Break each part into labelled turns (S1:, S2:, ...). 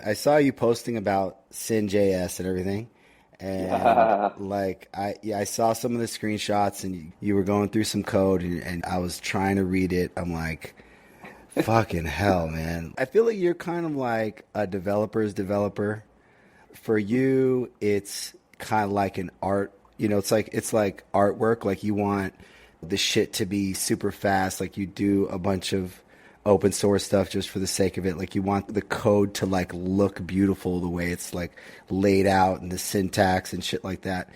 S1: I saw you posting about Syn.js and everything. And I saw some of the screenshots and you were going through some code and I was trying to read it. I'm like, fucking hell, man. I feel like you're kind of like a developer's developer. For you, it's kind of like an art, it's like artwork. Like you want the shit to be super fast. Like you do a bunch of open source stuff just for the sake of it. Like you want the code to like look beautiful the way it's like laid out and the syntax and shit like that.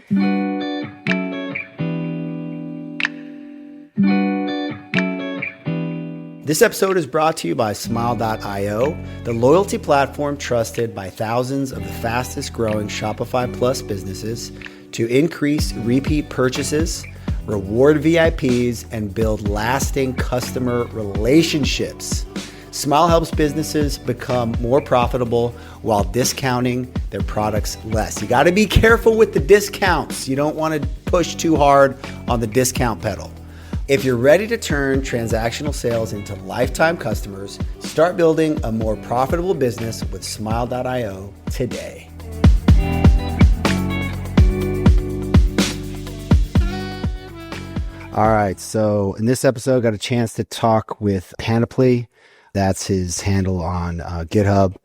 S1: This episode is brought to you by Smile.io, the loyalty platform trusted by thousands of the fastest growing Shopify Plus businesses to increase repeat purchases, reward VIPs, and build lasting customer relationships. Smile helps businesses become more profitable while discounting their products less. You got to be careful with the discounts. You don't want to push too hard on the discount pedal. If you're ready to turn transactional sales into lifetime customers, start building a more profitable business with Smile.io today. All right, so in this episode, I got a chance to talk with Panoply. That's his handle on GitHub,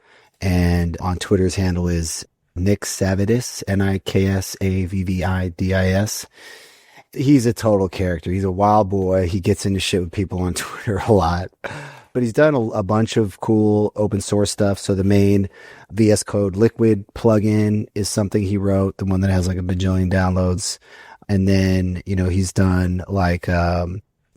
S1: and on Twitter, his handle is Nick Savvidis, Niksavvidis. He's a total character. He's a wild boy. He gets into shit with people on Twitter a lot, but he's done a bunch of cool open source stuff. So the main VS Code Liquid plugin is something he wrote, the one that has like a bajillion downloads. And then, he's done like a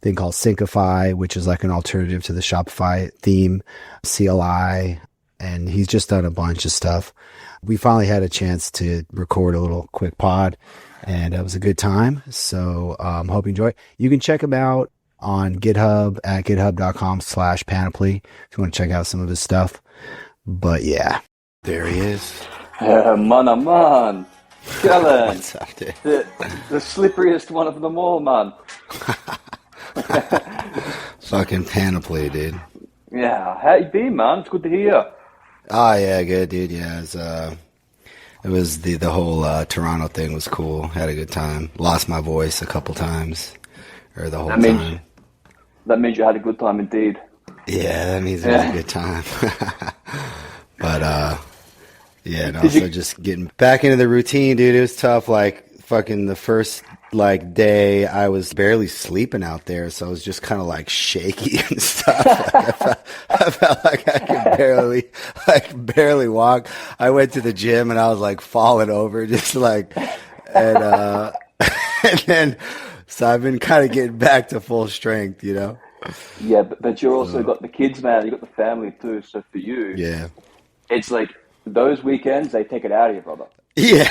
S1: thing called Syncify, which is like an alternative to the Shopify theme, CLI, and he's just done a bunch of stuff. We finally had a chance to record a little quick pod, and it was a good time. So hope you enjoy it. You can check him out on GitHub at github.com/Panoply if you want to check out some of his stuff. But yeah, there he is.
S2: Man, oh man. Kellen,
S1: what's up, dude?
S2: The slipperiest one of them all, man.
S1: Fucking Panoply, dude.
S2: Yeah, how you been, man? It's good to hear.
S1: Oh yeah, good, dude. Yeah, it was the whole Toronto thing was cool. Had a good time. Lost my voice a couple times, or the whole time.
S2: That means you had a good time indeed.
S1: Yeah, that means it was a good time. But yeah, and also just getting back into the routine, dude. It was tough. Like fucking the first day, I was barely sleeping out there, so I was just kind of like shaky and stuff. Like, I felt like I could barely walk. I went to the gym and I was like falling over, just like, and then so I've been kind of getting back to full strength,
S2: Yeah, but you also got the kids, man. You got the family too. So for you,
S1: yeah,
S2: it's like those weekends they take it out of you, brother.
S1: Yeah,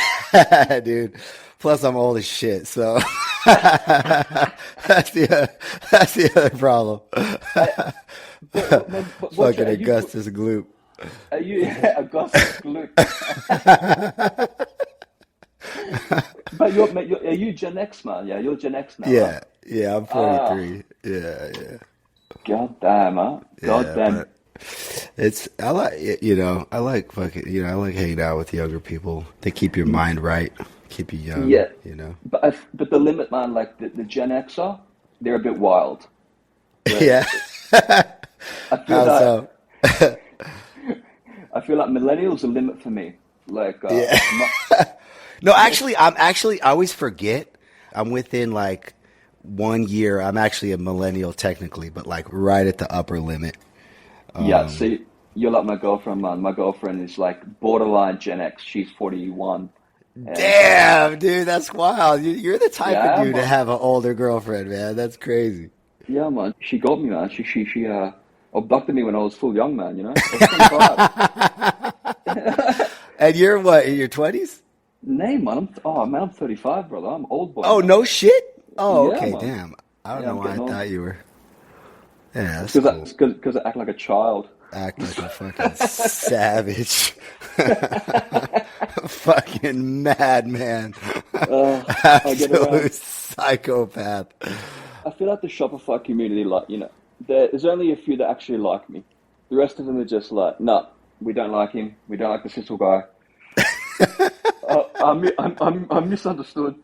S1: dude. Plus, I'm old as shit, so that's the other problem. Fucking Augustus Gloop.
S2: Are you Augustus Gloop? But are you Gen X, man? Yeah, you're Gen X now.
S1: Yeah, right? Yeah. I'm 43. Yeah.
S2: God damn, huh? God damn.
S1: I like fucking, I like hanging out with younger people. They keep your mind right, keep you young.
S2: Yeah, But the limit, man, like the Gen Xer, they're a bit wild.
S1: Yeah.
S2: I feel I feel like millennials are the limit for me. Like,
S1: yeah. No, actually, I always forget. I'm within like 1 year. I'm actually a millennial technically, but like right at the upper limit.
S2: Yeah, see, you're like my girlfriend, man. My girlfriend is like borderline Gen X. She's 41.
S1: Damn, dude, that's wild. You're the type of dude to have an older girlfriend, man. That's crazy.
S2: Yeah, man. She got me, man. She abducted me when I was full young, man, I was 25.
S1: And you're what, in your 20s?
S2: Nay, man. I'm 35, brother. I'm old boy.
S1: Oh, no shit? Oh, okay,
S2: man.
S1: Damn. I don't know why I thought you were... Yeah, that's
S2: cool. Because I act like a child.
S1: Act like a fucking savage. Fucking madman. Absolute psychopath.
S2: I feel like the Shopify community, like, there's only a few that actually like me. The rest of them are just like, nah, We don't like him. We don't like the Sissel guy. I'm misunderstood.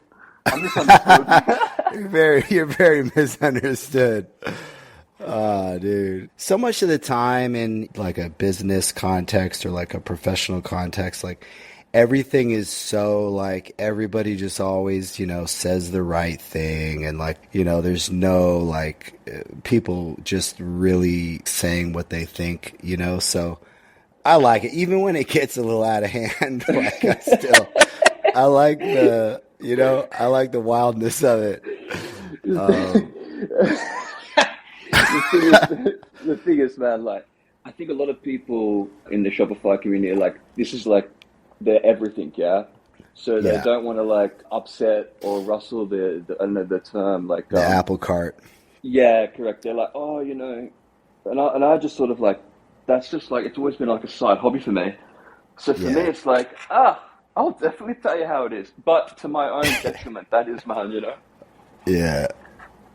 S2: I'm misunderstood.
S1: You're very misunderstood. Oh, dude. So much of the time in like a business context or like a professional context, like everything is so like everybody just always, says the right thing. And like, there's no like people just really saying what they think, So I like it. Even when it gets a little out of hand, like I like I like the wildness of it. Um,
S2: The thing is, man, like, I think a lot of people in the Shopify community are like, this is like their everything, yeah? So they
S1: yeah.
S2: don't want to like upset or rustle the I don't know the term, like,
S1: The apple cart.
S2: yeah, correct. They're like, oh, and I just sort of like, that's just like, it's always been like a side hobby for me. So for me,
S1: Yeah.
S2: it's like, I'll definitely tell you how it is, but to my own detriment, that is, man.
S1: Yeah.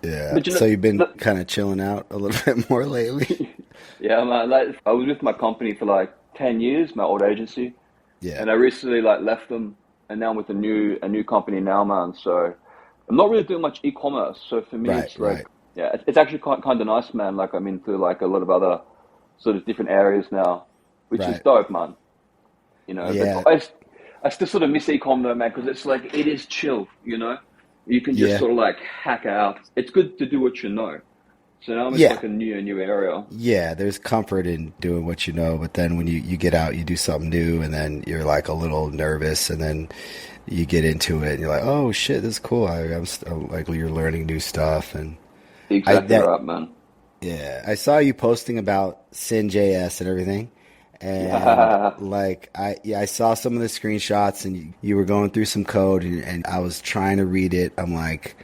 S1: Yeah.
S2: But
S1: So you've been kind of chilling out a little bit more lately?
S2: yeah, man, like, I was with my company for like 10 years, my old agency,
S1: Yeah.
S2: and I recently like left them, and now I'm with a new company now, man. So I'm not really doing much e-commerce. So for me,
S1: Right.
S2: it's like,
S1: Right.
S2: yeah, it's actually kind of nice, man. Like I'm into like a lot of other sort of different areas now, which is
S1: Right.
S2: dope, man. But
S1: Yeah.
S2: I still sort of miss e-com though, man, because it's like it is chill. You can just
S1: Yeah.
S2: sort of like hack out. It's good to do what you know. So now I'm into
S1: Yeah.
S2: like a new area.
S1: Yeah. There's comfort in doing what you know, but then when you get out, you do something new and then you're like a little nervous and then you get into it and you're like, oh shit, this is cool. I'm like, you're learning new stuff. And
S2: Exactly
S1: that,
S2: right, man.
S1: yeah, I saw you posting about Syn.js and everything. And
S2: Yeah.
S1: like I saw some of the screenshots and you were going through some code and I was trying to read it. I'm like,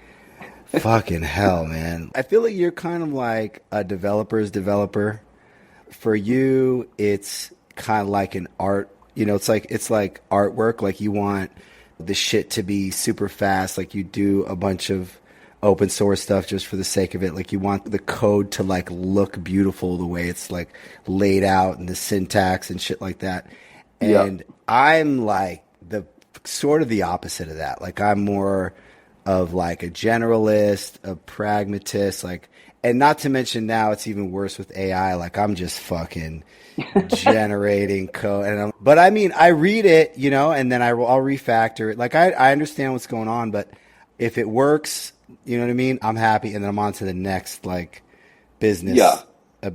S1: fucking hell, man. I feel like you're kind of like a developer's developer. For you, it's kind of like an art, it's like artwork. Like you want the shit to be super fast. Like you do a bunch of open source stuff just for the sake of it. Like you want the code to like look beautiful the way it's like laid out and the syntax and shit like that.
S2: Yeah.
S1: And I'm like the sort of the opposite of that. Like I'm more of like a generalist, a pragmatist, like, and not to mention now it's even worse with AI. Like I'm just fucking generating code, but I mean, I read it, and then I'll refactor it. Like I understand what's going on, but if it works, you know what I mean? I'm happy, and then I'm on to the next like
S2: Yeah.
S1: business.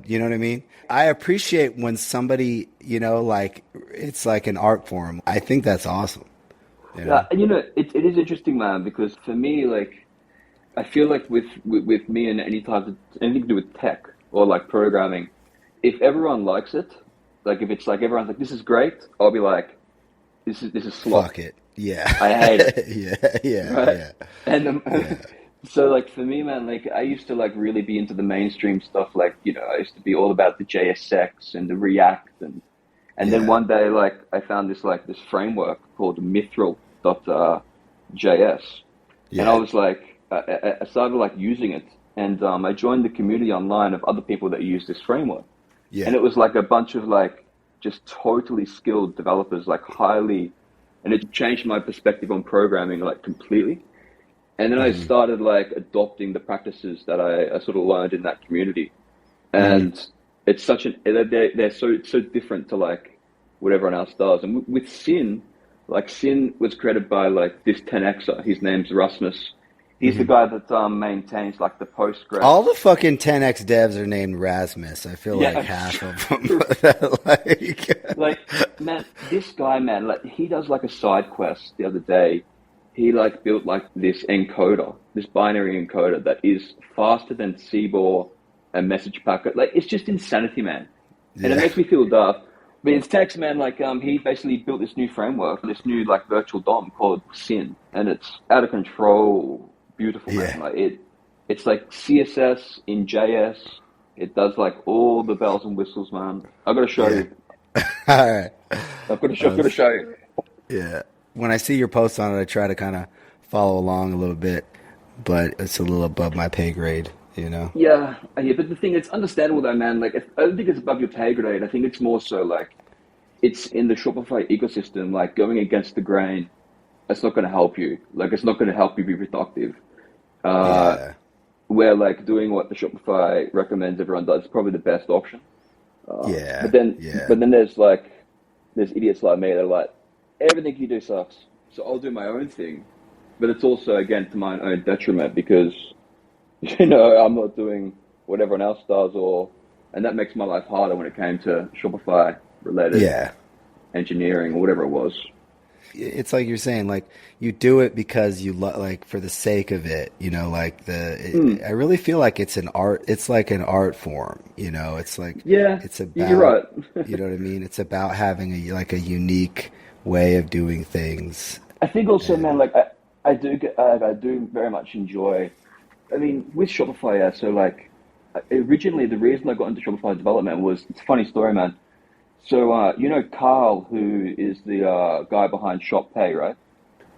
S1: You know what I mean? I appreciate when somebody, like it's like an art form. I think that's awesome. You
S2: Yeah,
S1: know?
S2: and it is interesting, man, because for me, like, I feel like with me and any type of anything to do with tech or like programming, if everyone likes it, like if it's like everyone's like, this is great, I'll be like, this is slop.
S1: Fuck it. Yeah.
S2: I hate it,
S1: Yeah. Yeah.
S2: right?
S1: Yeah.
S2: And
S1: Yeah.
S2: so like for me, man, like I used to like really be into the mainstream stuff. Like I used to be all about the JSX and the React and then
S1: Yeah.
S2: one day, like, I found this framework called Mithril.js, and I
S1: Yeah.
S2: was like, I started like using it, and I joined the community online of other people that use this framework, and
S1: Yeah.
S2: it was like a bunch of like just totally skilled developers, like highly, and it changed my perspective on programming like completely. And then I
S1: Hmm.
S2: started like adopting the practices that I sort of learned in that community,
S1: Hmm.
S2: and it's such an they're so different to like what everyone else does. And with Syn, like Syn was created by like this 10xer. His name's Rasmus. He's the
S1: Hmm.
S2: guy that maintains like the Postgres.
S1: All the fucking 10x devs are named Rasmus. I feel like
S2: Yeah,
S1: half of
S2: true.
S1: them. like,
S2: Like, man, this guy, man, like he does like a side quest the other day. He like built like this encoder, this binary encoder that is faster than CBOR and message packet. Like it's just insanity, man. And it
S1: yeah.
S2: makes me feel daft. But it's text, man, like he basically built this new framework, this new like virtual DOM called Syn, and it's out of control, beautiful, man.
S1: Yeah.
S2: Like it's like CSS in JS. It does like all the bells and whistles, man. I've got to show
S1: Yeah.
S2: you.
S1: All right.
S2: I've got to show you.
S1: Yeah. When I see your posts on it, I try to kind of follow along a little bit, but it's a little above my pay grade.
S2: Yeah, but the thing, it's understandable though, man. Like, I don't think it's above your pay grade. I think it's more so like it's in the Shopify ecosystem, like going against the grain, it's not going to help you. Like, it's not going to help you be productive.
S1: Yeah.
S2: Where like doing what the Shopify recommends everyone does is probably the best option.
S1: Yeah.
S2: But then,
S1: Yeah.
S2: but then there's idiots like me that are like, everything you do sucks, so I'll do my own thing. But it's also, again, to my own detriment because, I'm not doing what everyone else does, and that makes my life harder when it came to Shopify related
S1: Yeah.
S2: engineering or whatever it was.
S1: It's like you're saying, like you do it because you like for the sake of it, like I really feel like it's an art. It's like an art form, it's like,
S2: Yeah,
S1: it's
S2: you're
S1: about,
S2: right.
S1: you know what I mean? It's about having a unique way of doing things.
S2: I think also, man,
S1: And
S2: like I do very much enjoy. I mean, with Shopify, yeah. So like, originally the reason I got into Shopify development was, it's a funny story, man. So Carl, who is the guy behind Shop Pay, right?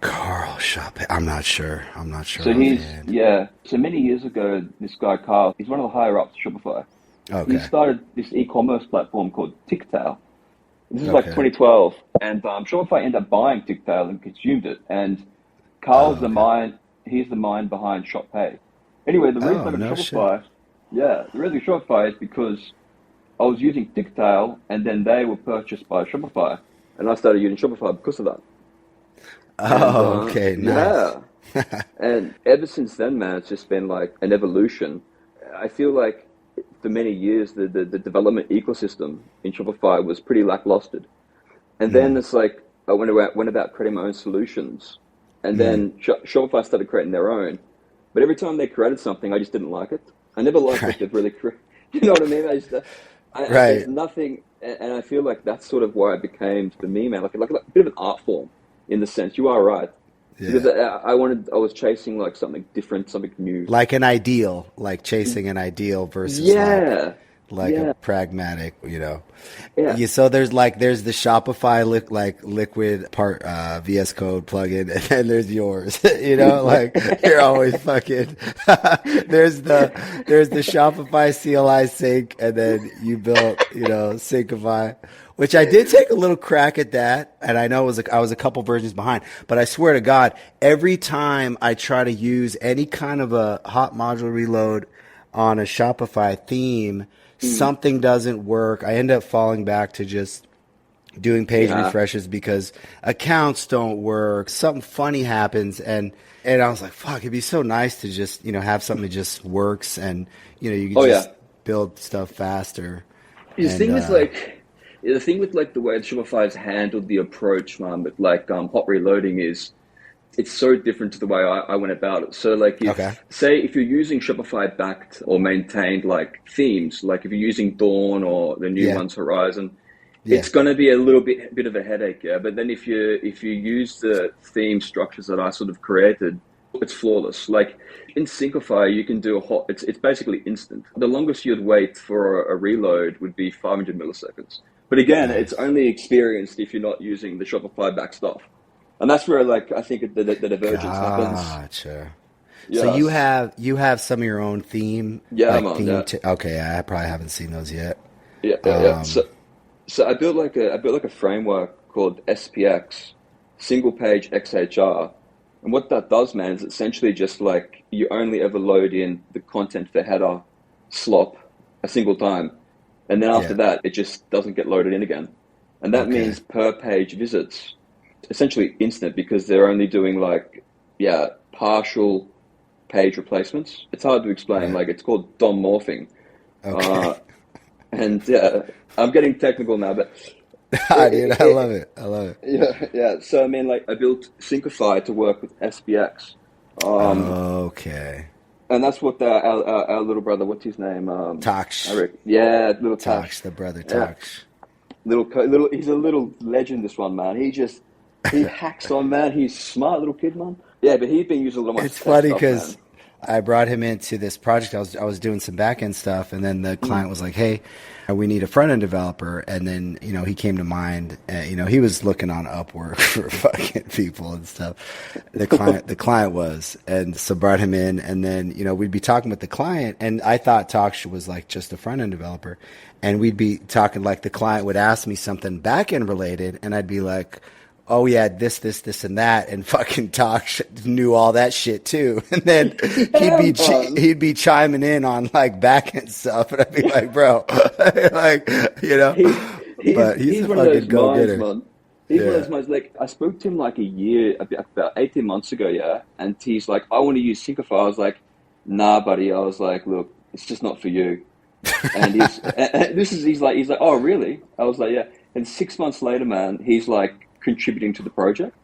S1: Carl Shop, I'm not sure.
S2: So
S1: Offhand.
S2: So many years ago, this guy Carl, he's one of the higher ups at Shopify. He
S1: Okay.
S2: started this e-commerce platform called Tictail. This is like
S1: Okay.
S2: 2012, and Shopify ended up buying Tictail and consumed it. And Carl's
S1: Oh,
S2: the
S1: okay.
S2: mind, he's the mind behind Shop Pay. Anyway, the reason
S1: Oh,
S2: I got
S1: no shit.
S2: Shopify, the reason I got Shopify is because I was using Tictail, and then they were purchased by Shopify, and I started using Shopify because of that. And
S1: Oh, okay. Nice.
S2: yeah, and ever since then, man, it's just been like an evolution. I feel like for many years, the development ecosystem in Shopify was pretty lackluster. And then
S1: Mm,
S2: it's like I went about creating my own solutions. And
S1: mm.
S2: then Shopify started creating their own. But every time they created something, I just didn't like it. I never liked what
S1: Right.
S2: they've really created. You know what I mean? There's
S1: Right.
S2: nothing, and I feel like that's sort of why it became, for me, man, like a bit of an art form in the sense. You are right. Because
S1: Yeah.
S2: I was chasing like something different, something new.
S1: Like an ideal, like chasing an ideal versus
S2: Yeah,
S1: like a
S2: yeah,
S1: pragmatic,
S2: yeah.
S1: Yeah, so there's the Shopify liquid part VS Code plugin, and then there's yours. Like you're always fucking. there's the Shopify CLI sync, and then you built Syncify, which I did take a little crack at that, and I know I was a couple versions behind, but I swear to God, every time I try to use any kind of a hot module reload on a Shopify theme,
S2: Mm,
S1: something doesn't work. I end up falling back to just doing page
S2: yeah.
S1: refreshes because accounts don't work. Something funny happens, and I was like, fuck, it'd be so nice to just have something that just works, and you can
S2: Oh yeah.
S1: just build stuff faster.
S2: The
S1: And
S2: thing with like the thing with like the way Shopify has handled the approach, man, with like hot reloading is it's so different to the way I went about it. So like
S1: okay,
S2: if you're using Shopify backed or maintained like themes, like if you're using Dawn or the new
S1: yeah,
S2: one's Horizon,
S1: yeah,
S2: it's going to be a little bit of a headache, yeah. But then if you use the theme structures that I sort of created, it's flawless. Like in Syncify, you can do it's basically instant. The longest you'd wait for a reload would be 500 milliseconds. But again, it's
S1: nice,
S2: only experienced if you're not using the Shopify back stuff. And that's where like I think the divergence happens.
S1: gotcha. So
S2: Yes.
S1: you have some of your own theme,
S2: Yeah,
S1: like
S2: man.
S1: theme.
S2: Yeah.
S1: Okay, I probably haven't seen those yet.
S2: Yeah.
S1: Um,
S2: So I built like a framework called SPX, single page XHR. And what that does, man, is essentially just like you only ever load in the content for header slop a single time. And then after
S1: yeah.
S2: that, it just doesn't get loaded in again. And that
S1: Okay.
S2: means per page visits, essentially instant because they're only doing like, partial page replacements. It's hard to explain.
S1: Right.
S2: Like it's called DOM morphing.
S1: Okay.
S2: Uh, and yeah, I'm getting technical now, but
S1: Ah, dude,
S2: it,
S1: I love
S2: it,
S1: it. I love it.
S2: yeah. So I mean, like I built Syncify to work with SPX, um,
S1: Okay.
S2: and that's what our little brother, what's his name?
S1: Tox.
S2: Eric. Yeah, little Tash.
S1: Tox, the brother
S2: Yeah,
S1: Tox.
S2: little. He's a little legend. This one, man. He hacks on, man. He's a smart little kid, man. Yeah, but he's been using a lot of my
S1: It's
S2: tech
S1: funny
S2: stuff,
S1: because
S2: man.
S1: I brought him into this project. I was doing some back end stuff, and then the client was like, "Hey, we need a front end developer." And then he came to mind. He was looking on Upwork for fucking people and stuff. The client was, and so brought him in, and then we'd be talking with the client, and I thought Talkshoe was like just a front end developer, and we'd be talking like the client would ask me something back end related, and I'd be like, oh yeah, this, and that, and fucking knew all that shit too. And then he'd be chiming in on like back end stuff, and I'd be like, bro, like but he's a
S2: one of
S1: fucking
S2: those
S1: go
S2: minds,
S1: getter.
S2: man. He's one of those minds. Like I spoke to him like about 18 months ago, yeah, and he's like, I want to use Syncify. I was like, nah, buddy. I was like, look, it's just not for you. And he's like, oh really? I was like, yeah. And 6 months later, man, he's like contributing to the project.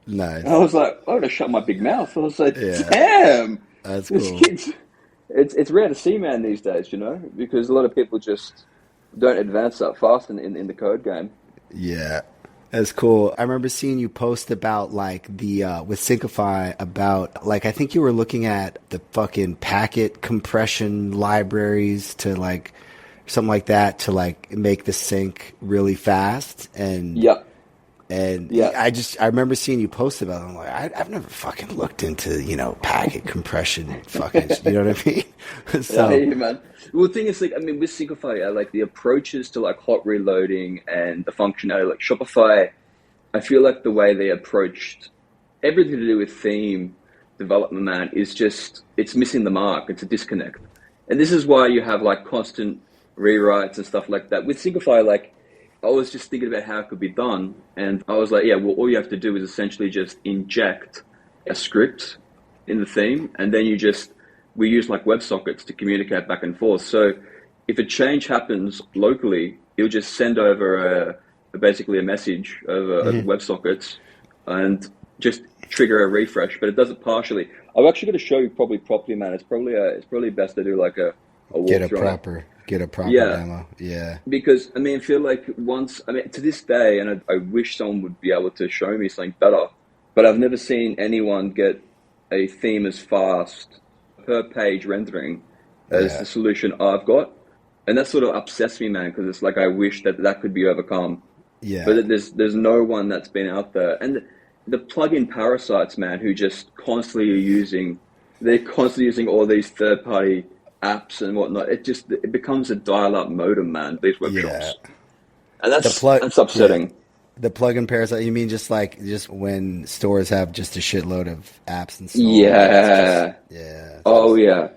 S1: Nice.
S2: And I was like, I'm gonna shut my big mouth. I was like,
S1: Yeah.
S2: damn,
S1: That's
S2: this
S1: cool.
S2: kid's. It's rare to see, man, these days, because a lot of people just don't advance that fast in the code game.
S1: Yeah. That's cool. I remember seeing you post about like the with Syncify about like I think you were looking at the fucking packet compression libraries to like something like that to like make the sync really fast and
S2: Yep.
S1: yeah. I remember seeing you post about it. I'm like, I've never fucking looked into packet compression fucking you know what I mean? So
S2: Yeah, man. Well, the thing is, like, I mean, with Shopify, like the approaches to like hot reloading and the functionality, like Shopify, I feel like the way they approached everything to do with theme development, man, it's missing the mark. It's a disconnect, and this is why you have like constant rewrites and stuff like that. With Shopify, like I was just thinking about how it could be done, and I was like, yeah, well, all you have to do is essentially just inject a script in the theme, and then we use like WebSockets to communicate back and forth. So if a change happens locally, you'll just send over basically a message over WebSockets and just trigger a refresh, but it does it partially. I'm actually going to show you probably properly, man. It's probably best to do like a walkthrough.
S1: Get a proper demo. Yeah.
S2: Because I mean, I feel like to this day, and I wish someone would be able to show me something better, but I've never seen anyone get a theme as fast per page rendering as the solution I've got. And that sort of upsets me, man, because it's like I wish that could be overcome.
S1: Yeah.
S2: But there's no one that's been out there. And the plugin parasites, man, who just constantly are using all these third-party apps and whatnot. It becomes a dial-up modem, man, these webshops.
S1: Yeah.
S2: And that's upsetting.
S1: Yeah. The plugin parasite, you mean just when stores have just a shitload of apps installed?
S2: Yeah. Oh, yeah.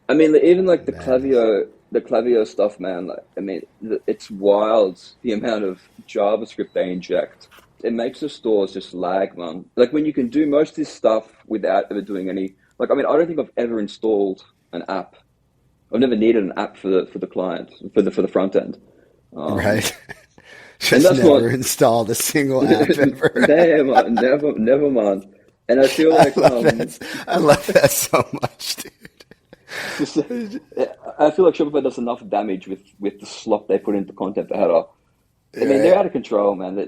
S2: I mean, even like the Klaviyo stuff, man, like, I mean, it's wild the amount of JavaScript they inject. It makes the stores just lag, man. Like when you can do most of this stuff without ever doing any, like, I mean, I don't think I've ever installed an app. I've never needed an app for the client, for the front end.
S1: Right. Just never installed a single app ever.
S2: Damn, never mind. And I feel like
S1: I love that so much, dude.
S2: I feel like Shopify does enough damage with the slop they put into content header. I mean, they're out of control, man.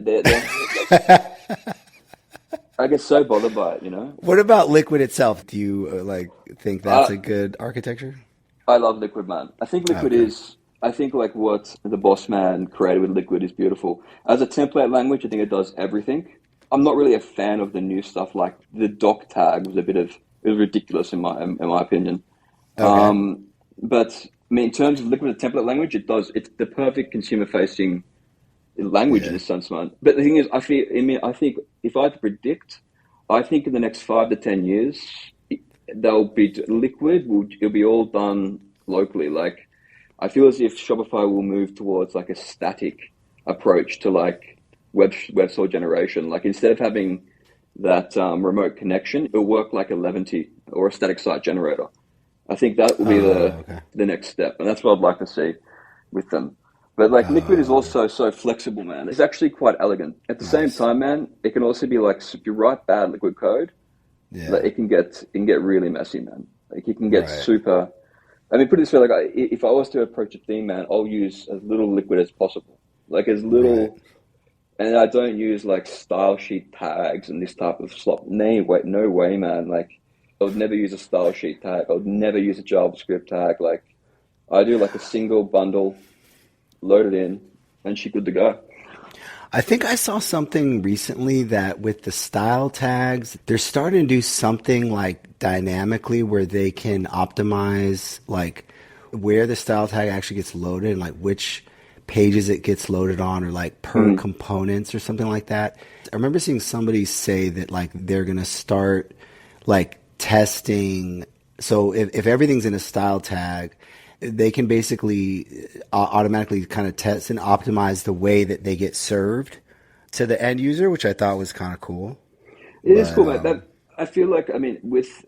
S2: I get so bothered by it,
S1: What about Liquid itself? Do you think that's a good architecture?
S2: I love Liquid, man. I think Liquid is. I think like what the boss man created with Liquid is beautiful. As a template language, I think it does everything. I'm not really a fan of the new stuff. Like the doc tag was it was ridiculous in my opinion. Okay. But I mean, in terms of Liquid as a template language, it's the perfect consumer facing language in a sense, man. But the thing is, I think if I had to predict, I think in the next 5 to 10 years, they'll be Liquid. It'll be all done locally. Like, I feel as if Shopify will move towards like a static approach to like web store generation. Like instead of having that remote connection, it'll work like a Eleventy or a static site generator. I think that will be the next step, and that's what I'd like to see with them. But like Liquid is also so flexible, man. It's actually quite elegant. At the same time, man, it can also be like if you write bad Liquid code, like, it can get really messy, man. Like it can get super. I mean, put it this way: like if I was to approach a theme, man, I'll use as little Liquid as possible, like as little. And I don't use like style sheet tags and this type of slop. No way, man. Like I would never use a style sheet tag. I would never use a JavaScript tag. Like I do like a single bundle, load it in, and she's good to go.
S1: I think I saw something recently that with the style tags, they're starting to do something like dynamically where they can optimize like where the style tag actually gets loaded and like which pages it gets loaded on or like per components or something like that. I remember seeing somebody say that like they're going to start like testing. So if everything's in a style tag, they can basically automatically kind of test and optimize the way that they get served to the end user, which I thought was kind of cool.
S2: It is cool, mate. That I feel like, I mean,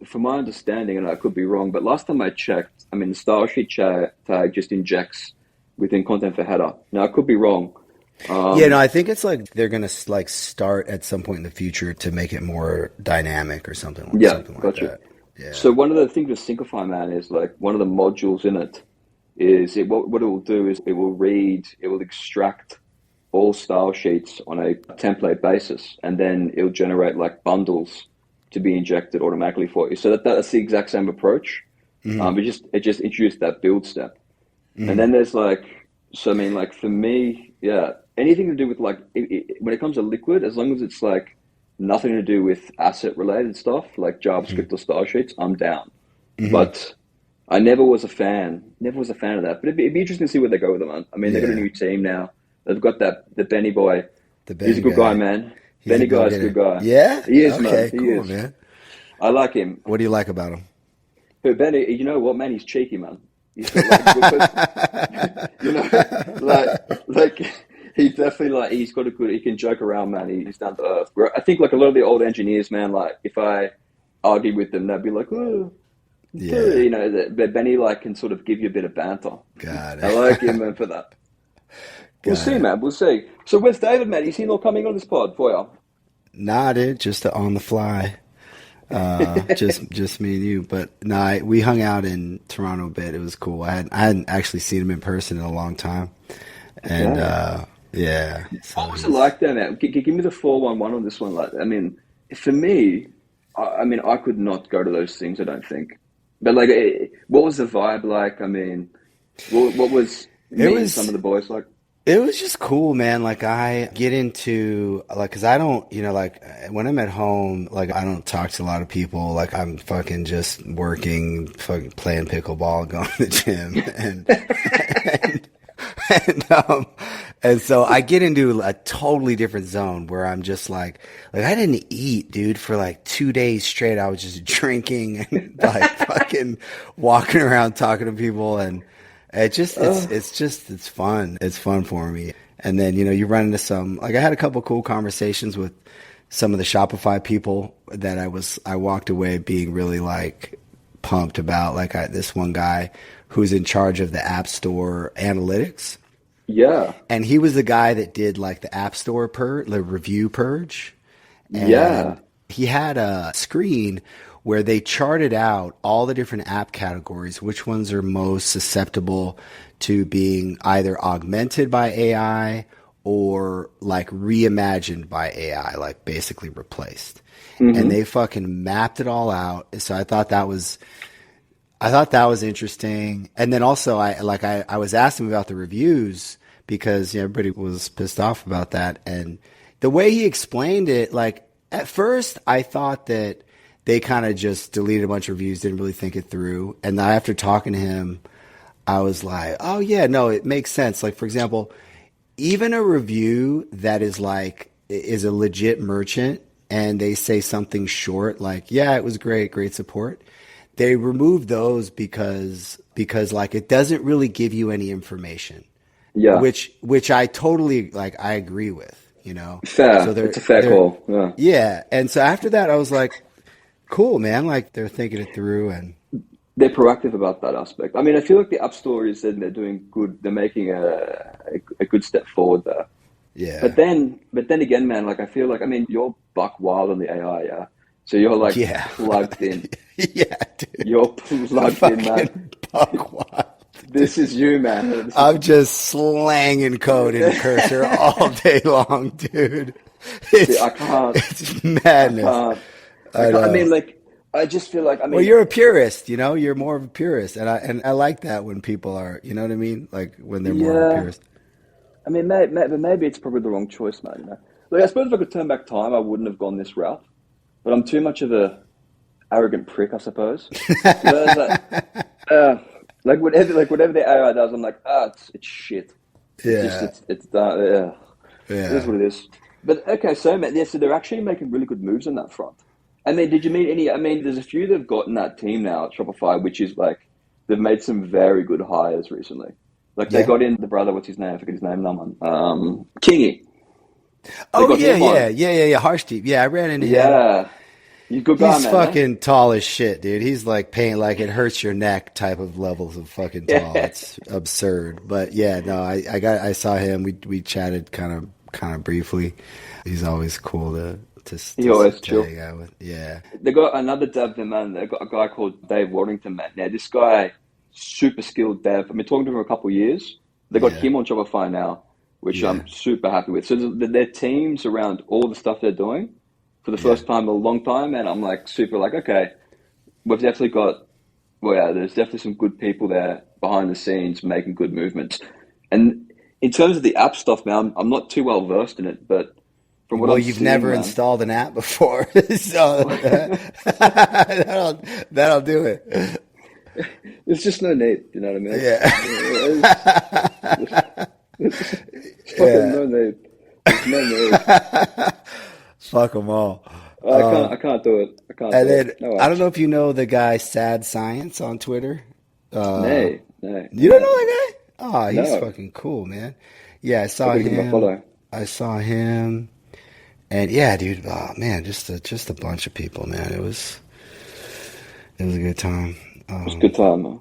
S2: from my understanding, and I could be wrong, but last time I checked, I mean, the style sheet tag just injects within content for header. Now, I could be wrong.
S1: Yeah, no, I think it's like they're gonna like start at some point in the future to make it more dynamic or something like
S2: Gotcha.
S1: that. Yeah.
S2: So one of the things with Syncify, man, is like one of the modules in it is what it will do is it will extract all style sheets on a template basis, and then it'll generate like bundles to be injected automatically for you. So that's the exact same approach. It just introduced that build step. And then there's like, so I mean, like for me, yeah, anything to do with like, when it comes to Liquid, as long as it's like nothing to do with asset related stuff, like JavaScript or style sheets, I'm down. But I never was a fan of that. But it'd be interesting to see where they go with them. I mean, they've got a new team now. They've got the Benny boy. He's a good guy, man. Benny guy's a good guy.
S1: Yeah?
S2: He is,
S1: okay,
S2: man. He
S1: cool,
S2: is.
S1: Man.
S2: I like him.
S1: What do you like about him?
S2: But Benny, you know what, man? He's cheeky, man. He's like, you know, like he definitely like he can joke around, man. He's down to earth. I think like a lot of the old engineers, man, like if I argue with them, they'd be like, oh, you know, but Benny like can sort of give you a bit of banter.
S1: Got it.
S2: I like him, man, for that. We'll see, man. We'll see. So where's David, man? Is he not coming on this pod for you?
S1: Nah, dude, just on the fly. Just me and you. But no, we hung out in Toronto a bit. It was cool. I hadn't actually seen him in person in a long time. And yeah. So
S2: what was it like there, man? Give me the 411 on this one. Like, I mean, for me, I could not go to those things, I don't think. But like, what was the vibe like? I mean, what was and some of the boys like?
S1: It was just cool, man. Like I get into like, cause I don't, you know, like when I'm at home, like I don't talk to a lot of people. Like I'm fucking just working, fucking playing pickleball, going to the gym and so I get into a totally different zone where I'm just like I didn't eat, dude, for like 2 days straight. I was just drinking and like fucking walking around talking to people and it's fun. It's fun for me. And then, you know, you run into some, like I had a couple cool conversations with some of the Shopify people that I walked away being really like pumped about. Like this one guy who's in charge of the App Store analytics.
S2: Yeah.
S1: And he was the guy that did like the App Store the review purge. And
S2: yeah.
S1: He had a screen where they charted out all the different app categories, which ones are most susceptible to being either augmented by AI or like reimagined by AI, like basically replaced. And they fucking mapped it all out. So I thought that was interesting. And then also I was asking about the reviews because everybody was pissed off about that. And the way he explained it, like at first I thought that they kind of just deleted a bunch of reviews, didn't really think it through. And after talking to him, I was like, oh yeah, no, it makes sense. Like for example, even a review that is a legit merchant and they say something short, like, yeah, it was great support. They remove those because like it doesn't really give you any information.
S2: Yeah.
S1: Which I totally like, I agree with, you know.
S2: Fair. So it's a fair call. Yeah.
S1: Yeah. And so after that I was like, cool, man. Like they're thinking it through and
S2: they're proactive about that aspect. I mean, I feel like the App Store is they're doing good. They're making a good step forward there.
S1: Yeah.
S2: But then again, man, like I feel like, I mean, you're buck wild on the AI, yeah. So you're like plugged in.
S1: Yeah, dude.
S2: You're plugged in, man.
S1: Buck wild.
S2: This is you, man.
S1: I'm just slanging code in Cursor all day long, dude.
S2: I can't.
S1: It's madness.
S2: I mean, like, I just feel like, I
S1: Well,
S2: mean,
S1: you're a purist, you know, you're more of a purist. And I like that when people are, you know what I mean? Like when they're more of a
S2: yeah.
S1: purist.
S2: I mean, maybe it's probably the wrong choice, man. You know, like I suppose if I could turn back time, I wouldn't have gone this route. But I'm too much of a arrogant prick, I suppose. You know, it's uh, like whatever the AI does, I'm like, it's shit.
S1: Yeah.
S2: It's done. Yeah, it is
S1: Yeah.
S2: what it is. But okay, so man, yeah, so they're actually making really good moves on that front. I mean, did you meet any? I mean, there's a few that have gotten that team now at Shopify, which is like they've made some very good hires recently. Like they
S1: Yeah.
S2: got in the brother, what's his name? I forget his name. No man. Kingy. They
S1: Oh
S2: got
S1: yeah,
S2: him
S1: yeah,
S2: on.
S1: yeah, yeah, yeah. Harsh Deep. Yeah, I ran into him.
S2: Yeah, he's a good guy,
S1: He's
S2: man. Eh?
S1: fucking tall as shit, dude. He's like paint like it hurts your neck type of levels of fucking tall.
S2: Yeah,
S1: It's absurd. But yeah, no, I saw him. We chatted kind of briefly. He's always cool
S2: he always
S1: to
S2: chill.
S1: hang out with. Yeah.
S2: They got another dev there, man. They got a guy called Dave Waddington, man. Now this guy, super skilled dev. I've been talking to him for a couple of years. They got
S1: Yeah.
S2: him on Shopify now, which
S1: Yeah.
S2: I'm super happy with. So their teams around all the stuff they're doing for the
S1: Yeah.
S2: first time in a long time, and I'm like super like, okay, we've definitely got, well, yeah, there's definitely some good people there behind the scenes making good movements. And in terms of the app stuff, man, I'm not too well versed in it, but from what
S1: Well,
S2: I'm
S1: you've
S2: seeing,
S1: never
S2: man,
S1: installed an app before, so that'll do it.
S2: there's just no need. You know what I mean?
S1: Yeah.
S2: There's fucking
S1: Yeah.
S2: no need. There's no need.
S1: Fuck them all.
S2: I can't do it. I can't
S1: And
S2: do
S1: then
S2: it. No
S1: I don't know
S2: apps.
S1: if you know the guy Sad Science on Twitter. Uh,
S2: No, no,
S1: you don't
S2: no,
S1: know that guy? Oh, he's
S2: no.
S1: fucking cool, man. Yeah, I
S2: I
S1: saw
S2: gotta give him a
S1: him.
S2: follow.
S1: I saw him, and yeah, dude. Oh man, just a bunch of people, man. It was a good time.
S2: It was a good time, man.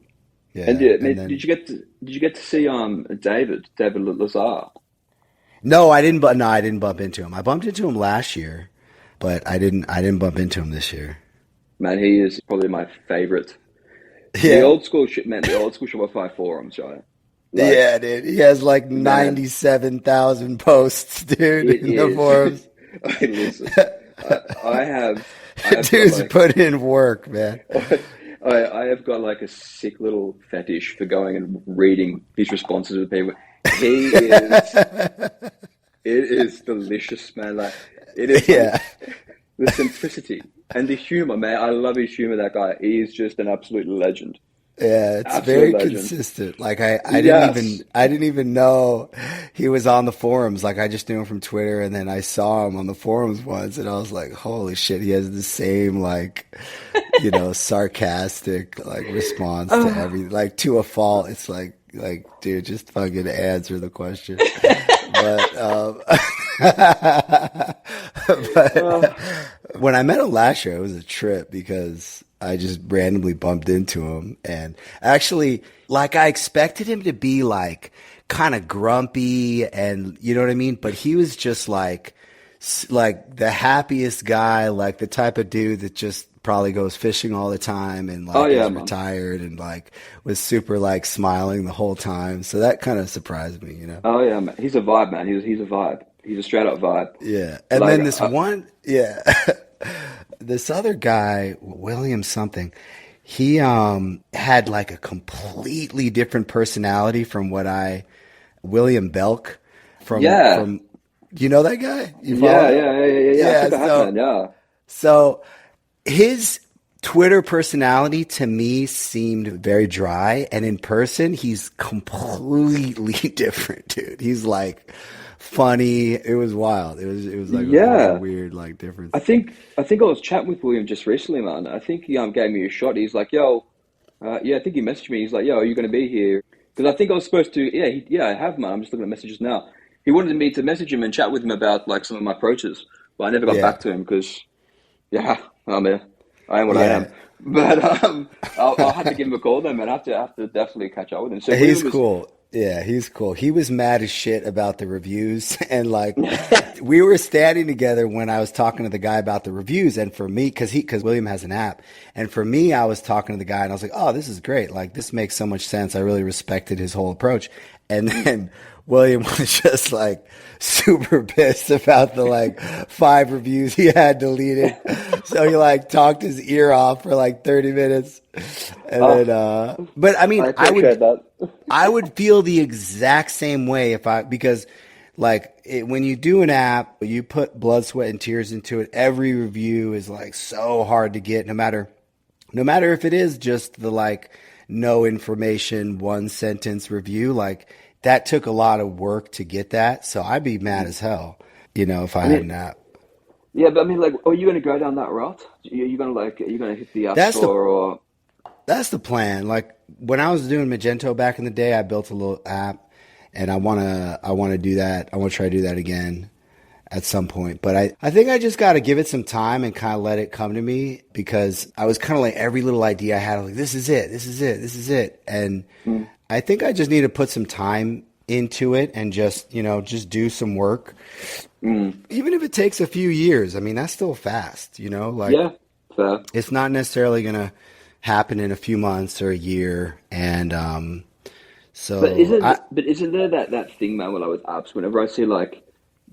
S2: And
S1: Yeah,
S2: yeah,
S1: and
S2: man,
S1: then
S2: did you get to see David Lazar?
S1: no, I didn't bump into him. I bumped into him last year, but I didn't bump into him this year.
S2: Man, he is probably my favorite. The
S1: Yeah.
S2: old school shit, man. The old school Shopify forums, right? Like,
S1: Yeah, dude. He has like
S2: man,
S1: 97,000 posts, dude,
S2: it
S1: in the
S2: is.
S1: forums.
S2: I listen. I, I have got
S1: Dude's
S2: like
S1: put in work, man.
S2: I have got like a sick little fetish for going and reading his responses with people. He is, it is delicious, man. Like it is like
S1: Yeah.
S2: the simplicity and the humor, man. I love his humor. That guy, he is just an absolute legend.
S1: Yeah, it's
S2: Absolute
S1: very
S2: legend.
S1: consistent. Like
S2: Yes.
S1: I didn't even know he was on the forums. Like I just knew him from Twitter and then I saw him on the forums once and I was like, holy shit, he has the same like, sarcastic like response to every like to a fault. It's like dude, just fucking answer the question. But
S2: Oh,
S1: but when I met him last year, it was a trip because I just randomly bumped into him and actually like I expected him to be like kind of grumpy and you know what I mean? But he was just like the happiest guy, like the type of dude that just probably goes fishing all the time and
S2: oh
S1: like
S2: yeah,
S1: is
S2: man.
S1: retired and like was super like smiling the whole time. So that kind of surprised me, you know?
S2: Oh yeah, man. He's a vibe, man. He's a vibe. He's a straight up vibe.
S1: Yeah. And
S2: Like,
S1: then this one, yeah, this other guy, William something, he had like a completely different personality from William Belk
S2: yeah,
S1: from you know that guy? You follow
S2: yeah,
S1: him?
S2: yeah, yeah, yeah, yeah. I
S1: Yeah,
S2: think I have, man. Yeah.
S1: so his Twitter personality to me seemed very dry, and in person, he's completely different, dude. He's like funny. It was wild. It was like a very
S2: Yeah.
S1: weird like difference.
S2: I think I was chatting with William just recently, man. I think he gave me a shot. He's like, "Yo, yeah." I think he messaged me. He's like, "Yo, are you going to be here?" Because I think I was supposed to. Yeah, yeah, I have, man. I'm just looking at messages now. He wanted me to message him and chat with him about like some of my approaches, but I never got
S1: Yeah,
S2: back to him because, yeah, I am what I
S1: yeah.
S2: am. But I'll have to give him a call then, man. I have to definitely catch up with him. So
S1: He's
S2: William was,
S1: cool. Yeah, he's cool. He was mad as shit about the reviews. And like, we were standing together when I was talking to the guy about the reviews. And for me, because William has an app. And for me, I was talking to the guy and I was like, oh, this is great. Like, this makes so much sense. I really respected his whole approach. And then William was just like super pissed about the like 5 reviews he had deleted So he like talked his ear off for like 30 minutes. And
S2: Oh,
S1: then, but I
S2: I
S1: mean,
S2: appreciate that.
S1: I would feel the exact same way because like when you do an app, you put blood, sweat, and tears into it. Every review is like so hard to get, no matter if it is just the like no information, one sentence review, like that took a lot of work to get that. So I'd be mad as hell, if I
S2: I
S1: had
S2: mean,
S1: an app.
S2: yeah, but I mean, like, are you going to go down that route? You going to are you going to hit the App
S1: That's the
S2: Store or?
S1: That's the plan. Like when I was doing Magento back in the day, I built a little app, and I wanna do that. I want to try to do that again at some point. But I think I just got to give it some time and kind of let it come to me, because I was kind of like every little idea I had, like this is it, this is it, this is it, and
S2: Mm,
S1: I think I just need to put some time into it and just do some work,
S2: mm,
S1: even if it takes a few years. I mean, that's still fast, like
S2: yeah, fair.
S1: it's not necessarily gonna happen in a few months or a year. And
S2: But
S1: so
S2: isn't there that thing, man? When I with apps, whenever I see like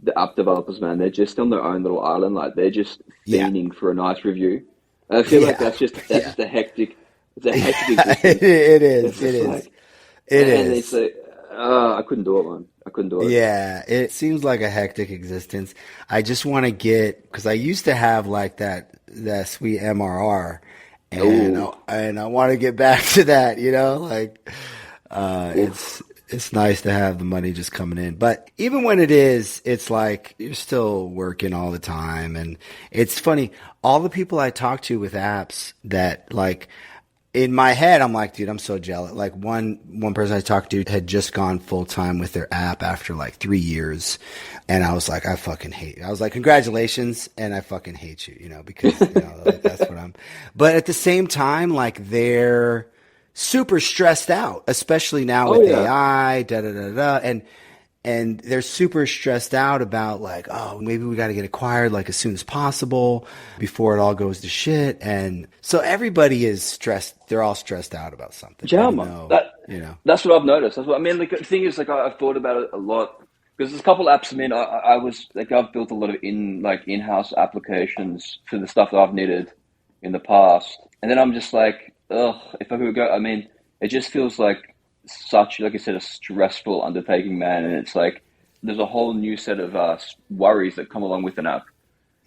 S2: the app developers, man, they're just on their own little island, like they're just
S1: yeah,
S2: fiending for a nice review. And I feel like
S1: yeah,
S2: that's
S1: yeah,
S2: just a hectic, it's a hectic
S1: yeah.
S2: existence.
S1: It
S2: It's
S1: is, it
S2: just
S1: is,
S2: like,
S1: it
S2: and it's
S1: is.
S2: like, I couldn't do it, man. I couldn't do it.
S1: Yeah, it seems like a hectic existence. I just want to because I used to have like that sweet MRR, and
S2: Oh,
S1: I want to get back to that. Like
S2: oof.
S1: it's nice to have the money just coming in. But even when it is, it's like you're still working all the time. And it's funny, all the people I talk to with apps that like in my head, I'm like, dude, I'm so jealous. Like one person I talked to had just gone full time with their app after like 3 years. And I was like, I fucking hate you. I was like, congratulations. And I fucking hate you, because, like, that's what but at the same time, like they're super stressed out, especially now
S2: Oh
S1: with
S2: yeah,
S1: AI, da da da da. And they're super stressed out about like, oh, maybe we got to get acquired like as soon as possible before it all goes to shit. And so everybody is stressed. They're all stressed out about something,
S2: yeah,
S1: even
S2: man.
S1: though,
S2: That's what I've noticed. That's what I mean. Like the thing is, like I've thought about it a lot because there's a couple apps. I mean, I was like I've built a lot of in-house applications for the stuff that I've needed in the past, and then I'm just like, ugh, if I could go. I mean, it just feels like such, like I said, a stressful undertaking, man. And it's like there's a whole new set of worries that come along with an app.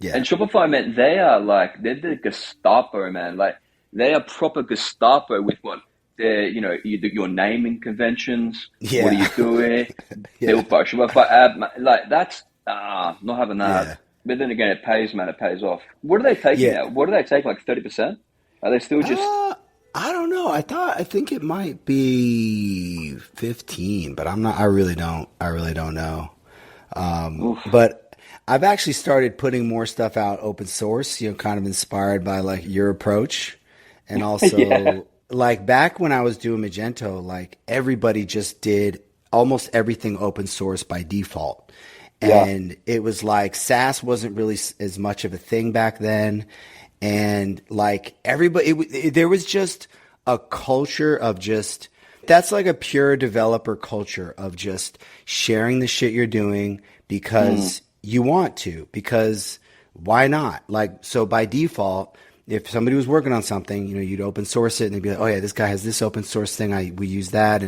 S1: yeah,
S2: And Shopify, man, they are like they're the Gestapo, man. Like they are proper Gestapo with what they're, your naming conventions. What are
S1: yeah,
S2: you doing?
S1: yeah,
S2: Built by Shopify app, man. Like that's not having that.
S1: yeah,
S2: But then again, it pays, man. It pays off. What are they taking
S1: yeah.
S2: now? What do they take? Like 30%? Are they still just?
S1: Uh, I don't know. I think it might be 15, but I really don't know.
S2: Oof.
S1: But I've actually started putting more stuff out open source, kind of inspired by like your approach. And
S2: Yeah,
S1: also like back when I was doing Magento, like everybody just did almost everything open source by default.
S2: yeah,
S1: And it was like SaaS wasn't really as much of a thing back then. And like everybody, there was just a culture of just, that's like a pure developer culture of just sharing the shit you're doing
S2: mm,
S1: because you want to, because why not? Like, so by default, if somebody was working on something, you'd open source it and they'd be like, oh yeah, this guy has this open source thing. We use that.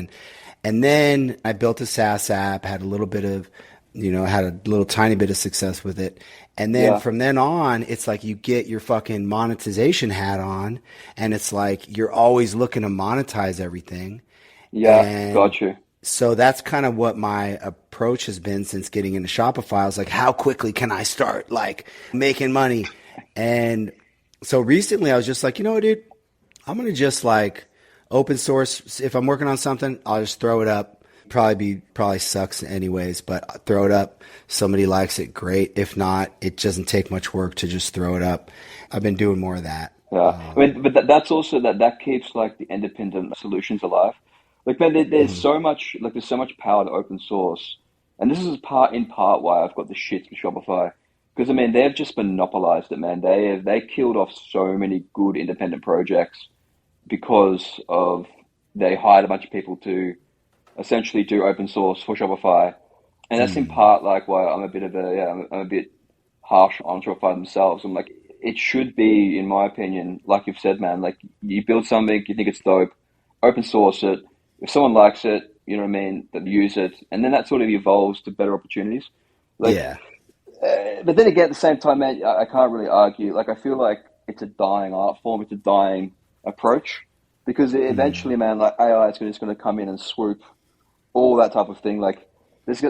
S1: And then I built a SaaS app, had a little bit of, had a little tiny bit of success with it. And then
S2: yeah,
S1: from then on, it's like you get your fucking monetization hat on, and it's like you're always looking to monetize everything.
S2: yeah.
S1: And
S2: Got you.
S1: so that's kind of what my approach has been since getting into Shopify. I was like, how quickly can I start like making money? And so recently I was just like, dude, I'm going to just like open source. If I'm working on something, I'll just throw it up. Probably sucks anyways, but throw it up. Somebody likes it, great. If not, it doesn't take much work to just throw it up. I've been doing more of that.
S2: Yeah, I mean, but that's also that keeps like the independent solutions alive. Like, man, there's
S1: Mhm.
S2: so much there's so much power to open source, and this is part why I've got the shit for Shopify because I mean they've just monopolized it, man. They killed off so many good independent projects because of they hired a bunch of people to essentially do open source for Shopify, and that's in
S1: Mm.
S2: part like why I'm a bit of a I'm a bit harsh on Shopify themselves. I'm like, it should be, in my opinion, like you've said, man, like you build something, you think it's dope, open source it. If someone likes it, you know what I mean, they use it, and then that sort of evolves to better opportunities. Like,
S1: Yeah.
S2: but then again, at the same time, man, I can't really argue. Like, I feel like it's a dying art form. It's a dying approach because eventually, man, like AI is just going to come in and swoop all that type of thing. Like, there's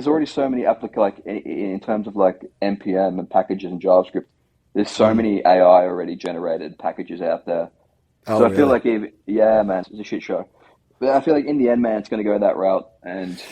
S2: already so many like in terms of like npm and packages and JavaScript. There's so many AI already generated packages out there.
S1: Oh,
S2: So I feel
S1: really?
S2: like, yeah, man, it's a shit show. But I feel like in the end, man, it's going to go that route, and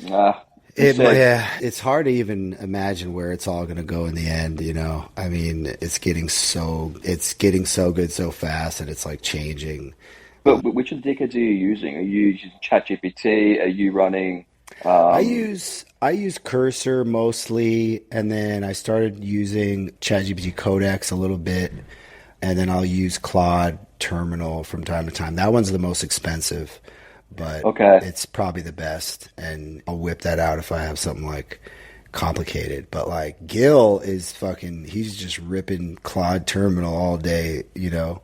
S2: we'll see.
S1: Yeah, it's hard to even imagine where it's all going to go in the end, you know. I mean, it's getting so good so fast and it's like changing.
S2: But which of the dickheads are you using? Are you using ChatGPT? Are you running?
S1: I
S2: Um,
S1: use I use Cursor mostly, and then I started using ChatGPT Codex a little bit, and then I'll use Claude Terminal from time to time. That one's the most expensive, but
S2: okay,
S1: it's probably the best, and I'll whip that out if I have something like complicated. But like Gil is fucking, he's just ripping Claude Terminal all day, you know.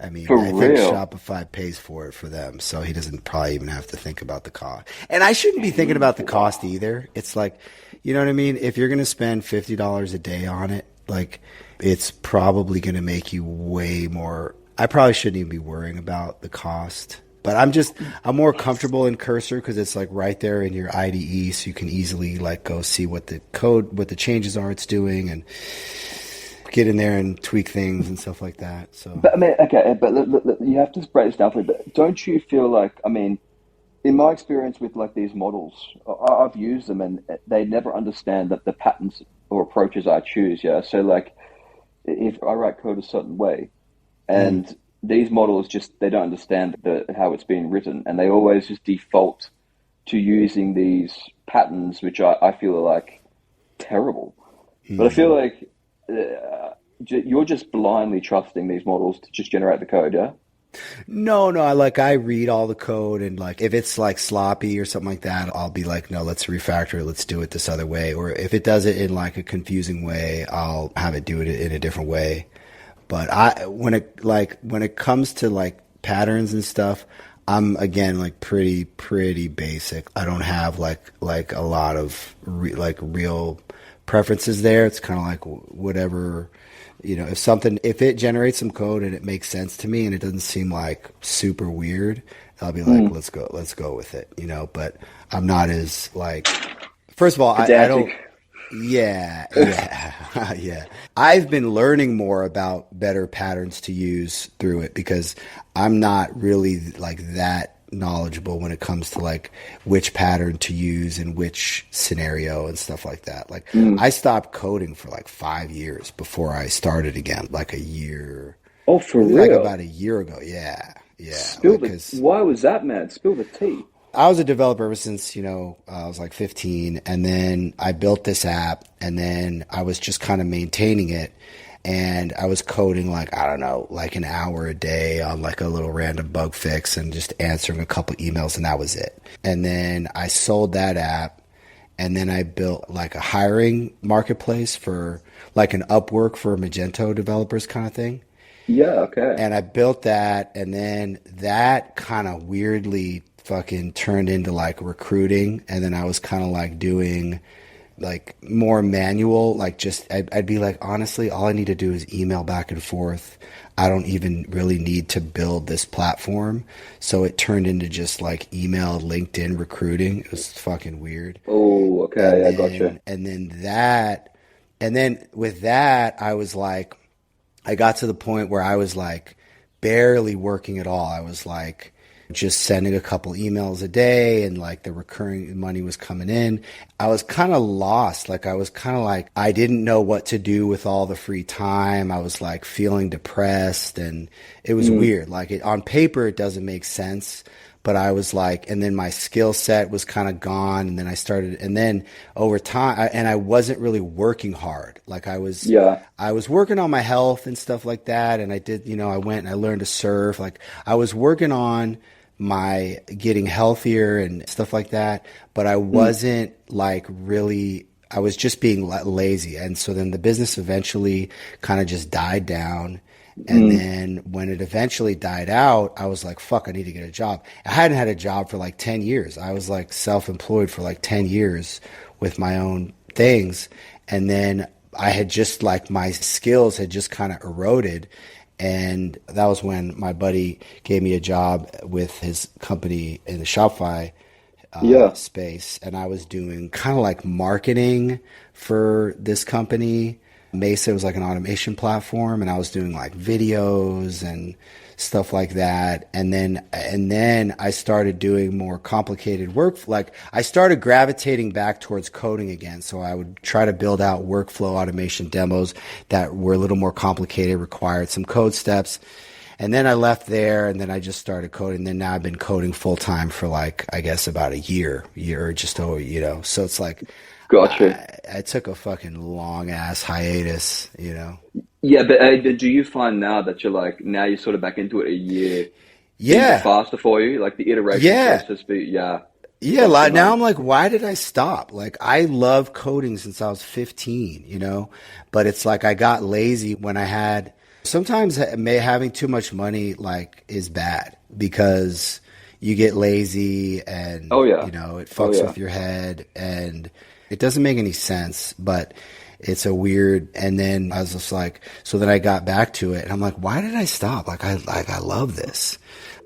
S1: I mean,
S2: for
S1: I think
S2: real.
S1: Shopify pays for it for them, so he doesn't probably even have to think about the cost. And I shouldn't be thinking about the cost
S2: Wow.
S1: either. It's like, you know what I mean? If you're going to spend $50 a day on it, like, it's probably going to make you way more. I probably shouldn't even be worrying about the cost. But I'm more comfortable in Cursor because it's like right there in your IDE, so you can easily like go see what the code, what the changes are it's doing, and get in there and tweak things and stuff like that. So.
S2: But I mean, okay, but you have to break this down for me. But don't you feel like, I mean, in my experience with like these models, I've used them and they never understand that the patterns or approaches I choose. Yeah, so like if I write code a certain way,
S1: Mm.
S2: and these models just they don't understand how it's being written, and they always just default to using these patterns, which I feel are like terrible. But I feel
S1: Mm.
S2: like you're just blindly trusting these models to just generate the code, yeah?
S1: No, I read all the code, and like if it's like sloppy or something like that, I'll be like, no, let's refactor it, let's do it this other way. Or if it does it in like a confusing way, I'll have it do it in a different way. But when it comes to like patterns and stuff, I'm again like pretty basic. I don't have like a lot of real preferences there. It's kind of like whatever, you know, if it generates some code and it makes sense to me and it doesn't seem like super weird, I'll be like,
S2: Mm.
S1: let's go with it, you know. But I'm not as like, first of all, I don't.
S2: Pedantic.
S1: Yeah. Yeah. I've been learning more about better patterns to use through it because I'm not really like that knowledgeable when it comes to like which pattern to use in which scenario and stuff like that. Like
S2: Mm.
S1: I stopped coding for like 5 years before I started again, like a year,
S2: Oh, for
S1: maybe like
S2: real?
S1: about a year ago. Yeah. Yeah.
S2: Spill
S1: Like,
S2: the.
S1: cause
S2: Why was that, man? Spill the tea.
S1: I was a developer ever since, I was like 15, and then I built this app, and then I was just kind of maintaining it, and I was coding like, I don't know, like an hour a day on like a little random bug fix and just answering a couple emails, and that was it. And then I sold that app, and then I built like a hiring marketplace for like an Upwork for Magento developers kind of thing.
S2: Yeah. Okay.
S1: And I built that, and then that kind of weirdly fucking turned into like recruiting. And then I was kind of like doing like more manual, like just I'd be like, honestly, all I need to do is email back and forth. I don't even really need to build this platform. So it turned into just like email, LinkedIn recruiting. It was fucking weird.
S2: Oh,
S1: And
S2: okay. I gotcha.
S1: then, and then that, and then with that, I was like, I got to the point where I was like barely working at all. I was like just sending a couple emails a day and like the recurring money was coming in. I was kind of lost. Like I was kind of like I didn't know what to do with all the free time. I was like feeling depressed and it was
S2: Mm.
S1: weird. Like on paper it doesn't make sense, but I was like, and then my skill set was kind of gone. And then I started, and then over time, and I wasn't really working hard. Like
S2: Yeah.
S1: I was working on my health and stuff like that. And I did, I went and I learned to surf. Like I was working on my getting healthier and stuff like that, but I
S2: Mm.
S1: wasn't like really, I was just being lazy. And so then the business eventually kind of just died down. And then when it eventually died out, I was like, fuck, I need to get a job. I hadn't had a job for like 10 years. I was like self-employed for like 10 years with my own things. And then I had just like my skills had just kind of eroded. And that was when my buddy gave me a job with his company in the Shopify
S2: Yeah.
S1: space. And I was doing kind of like marketing for this company. Mesa was like an automation platform, and I was doing like videos and stuff like that. And then I started doing more complicated work. Like I started gravitating back towards coding again. So I would try to build out workflow automation demos that were a little more complicated, required some code steps. And then I left there, and then I just started coding. Then now I've been coding full time for like, I guess about a year or just over, So it's like,
S2: Gotcha.
S1: I took a fucking long ass hiatus.
S2: Yeah, but do you find now that you're like, now you're sort of back into it a year, things are
S1: Yeah.
S2: faster for you? Like the iteration
S1: Yeah.
S2: process, yeah,
S1: Yeah.
S2: gotcha,
S1: Now
S2: man.
S1: I'm like, why did I stop? Like, I love coding since I was 15, but it's like I got lazy when I had, sometimes having too much money like is bad because you get lazy and,
S2: Oh yeah,
S1: it
S2: oh
S1: fucks
S2: yeah.
S1: with your head and it doesn't make any sense, but it's a weird, and then I was just like, so then I got back to it and I'm like, why did I stop? I love this.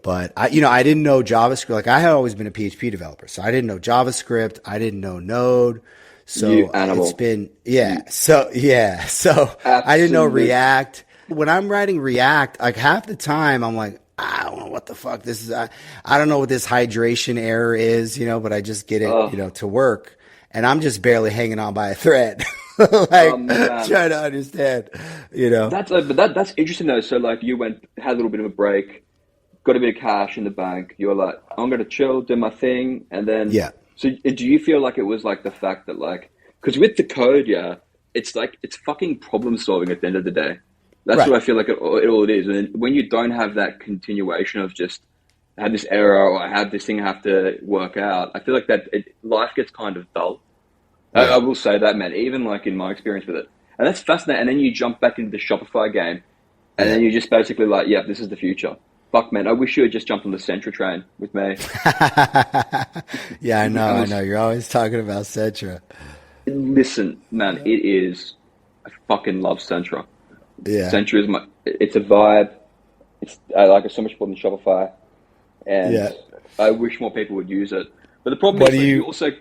S1: But I didn't know JavaScript. Like I had always been a PHP developer. So I didn't know JavaScript. I didn't know Node.
S2: You
S1: So it's
S2: animal,
S1: been,
S2: you
S1: yeah. So, yeah. So I didn't know
S2: absolute.
S1: React. When I'm writing React, like half the time I'm like, I don't know what the fuck this is. I don't know what this hydration error is, but I just get it,
S2: Oh,
S1: to work. And I'm just barely hanging on by a thread,
S2: oh
S1: like
S2: man,
S1: trying to understand, you know?
S2: but that's interesting though. So like you had a little bit of a break, got a bit of cash in the bank. You're like, I'm gonna chill, do my thing, and then.
S1: Yeah.
S2: So do you feel like it was like the fact that like, because with the code, yeah, it's like it's fucking problem solving at the end of the day. That's what
S1: Right.
S2: I feel like it all is. And when you don't have that continuation of just I have this error or I have this thing I have to work out, I feel like life gets kind of dull. I
S1: Yeah.
S2: will say that, man. Even like in my experience with it, and that's fascinating. And then you jump back into the Shopify game, and
S1: Yeah.
S2: then you just basically like, yeah, this is the future. Fuck, man. I wish you had just jumped on the Centra train with me.
S1: Yeah, I know,
S2: I
S1: I
S2: was
S1: know. You're always talking about Centra.
S2: listen, man. It is. I fucking love Centra.
S1: Yeah,
S2: Centra is my. It's a vibe. I like it so much more than Shopify, and
S1: yeah.
S2: I wish more people would use it. But the problem
S1: What
S2: is,
S1: do
S2: like, you
S1: you?
S2: also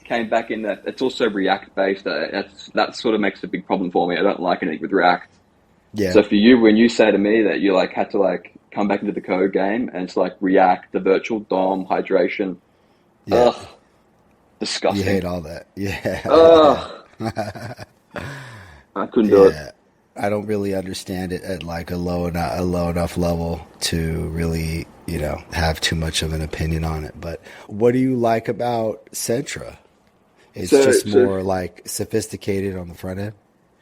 S2: came back in that it's also React based. That sort of makes a big problem for me. I don't like anything with React.
S1: Yeah,
S2: So for you, when you say to me that you like had to like come back into the code game and it's like React, the virtual DOM, hydration,
S1: yeah.
S2: ugh,
S1: You
S2: disgusting.
S1: hate all that. Yeah,
S2: Ugh, I couldn't do it.
S1: yeah. I don't really understand it at like a low enough level to really, have too much of an opinion on it. But what do you like about Centra? It's
S2: So
S1: just
S2: so
S1: more like sophisticated on the front end.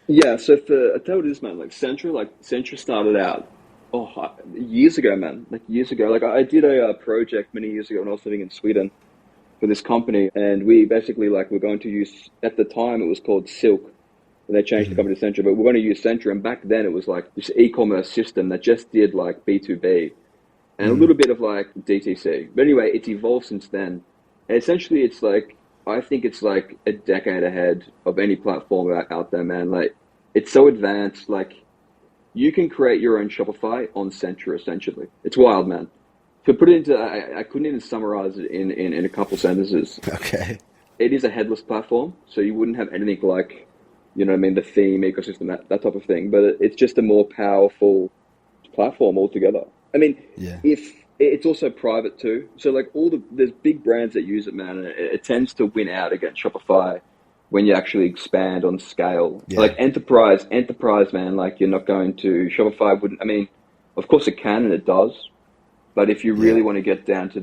S2: yeah, so for I tell you this, man, like Centra started out years ago, man, like years ago. Like I did a project many years ago when I was living in Sweden for this company, and we basically like we're going to use at the time it was called Silk, and they changed the
S1: Hmm.
S2: company to Centra, but we're going to use Centra, and back then it was like this e-commerce system that just did like B2B and a
S1: Hmm.
S2: little bit of like DTC. But anyway, it's evolved since then, and essentially it's like I think it's like a decade ahead of any platform out there, man. Like it's so advanced, like you can create your own Shopify on Centra essentially. It's wild, man. To put it into, I couldn't even summarize it in a couple sentences.
S1: Okay.
S2: It is a headless platform, so you wouldn't have anything like, what I mean, the theme, ecosystem, that type of thing. But it's just a more powerful platform altogether. I mean,
S1: Yeah.
S2: if it's also private too, so like there's big brands that use it, man, and it tends to win out against Shopify when you actually expand on scale. Like
S1: Yeah.
S2: enterprise, man, like you're not going to Shopify wouldn't. I mean, of course it can and it does, but if you really
S1: Yeah.
S2: want to get down to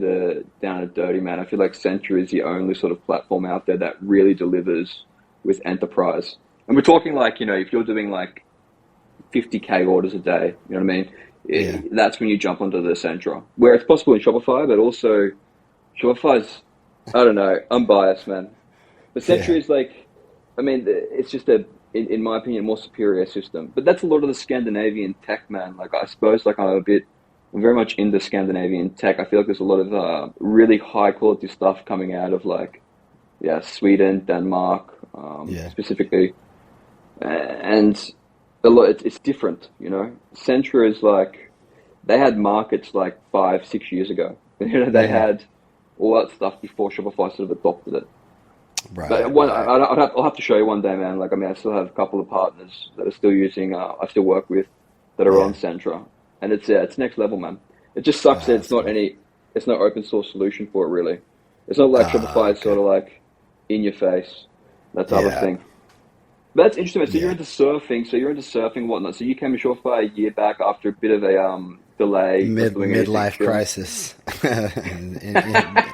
S2: dirty, man, I feel like Centra is the only sort of platform out there that really delivers with enterprise. And we're talking like, if you're doing like 50K orders a day, you know what I mean?
S1: Yeah.
S2: That's when you jump onto the Centra, where it's possible in Shopify, but also Shopify's, I don't know, I'm biased, man. But Centra
S1: Yeah.
S2: is like, I mean, it's just in my opinion, more superior system. But that's a lot of the Scandinavian tech, man. Like, I suppose, like, I'm very much into Scandinavian tech. I feel like there's a lot of really high quality stuff coming out of, like, yeah, Sweden, Denmark,
S1: Yeah.
S2: specifically, and a lot. It's different, you know. Centra is like they had markets like 5, 6 years ago. You know, they
S1: Hmm.
S2: had all that stuff before Shopify sort of adopted it. But
S1: Right, right.
S2: I'll have to show you one day, man. Like, I mean, I still have a couple of partners that are still using, I still work with that are on
S1: Yeah.
S2: Centra. And it's next level, man. It just sucks that
S1: That's cool.
S2: it's not open source solution for it, really. It's not like Shopify is
S1: Okay.
S2: sort of like in your face, that type of
S1: Yeah.
S2: thing. But that's interesting, man. So you're
S1: Yeah.
S2: into surfing, and whatnot. So you came to Shopify a year back after a bit of a delay of doing anything
S1: Midlife
S2: really.
S1: crisis.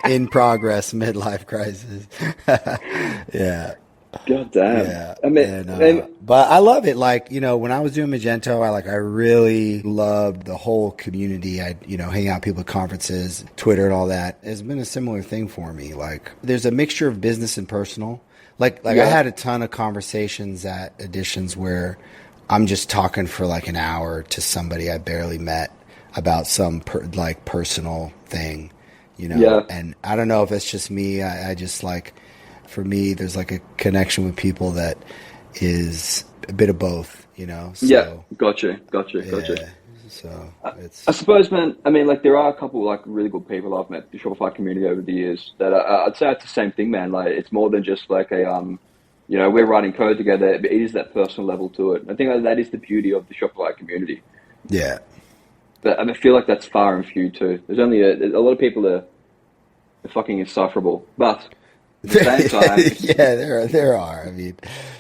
S1: In progress, midlife crisis. Yeah.
S2: God damn.
S1: Yeah.
S2: I mean,
S1: And
S2: and
S1: but I love it. Like, when I was doing Magento, I really loved the whole community. I hang out with people at conferences, Twitter and all that. It's been a similar thing for me. Like, there's a mixture of business and personal. Like I
S2: yeah,
S1: had a ton of conversations at Editions where I'm just talking for like an hour to somebody I barely met about some personal thing,
S2: yeah.
S1: and I don't know if it's just me. I just like, for me, there's like a connection with people that is a bit of both,
S2: Yeah,
S1: so
S2: gotcha.
S1: yeah, so
S2: I
S1: it's,
S2: suppose, man. I mean, like there are a couple like really good people I've met in the Shopify community over the years that I'd say it's the same thing, man. Like it's more than just like we're writing code together. But it is that personal level to it. I think that is the beauty of the Shopify community.
S1: yeah.
S2: But I feel like that's far and few too. There's only a lot of people that are fucking insufferable, but at the same time,
S1: Yeah, there are. I mean,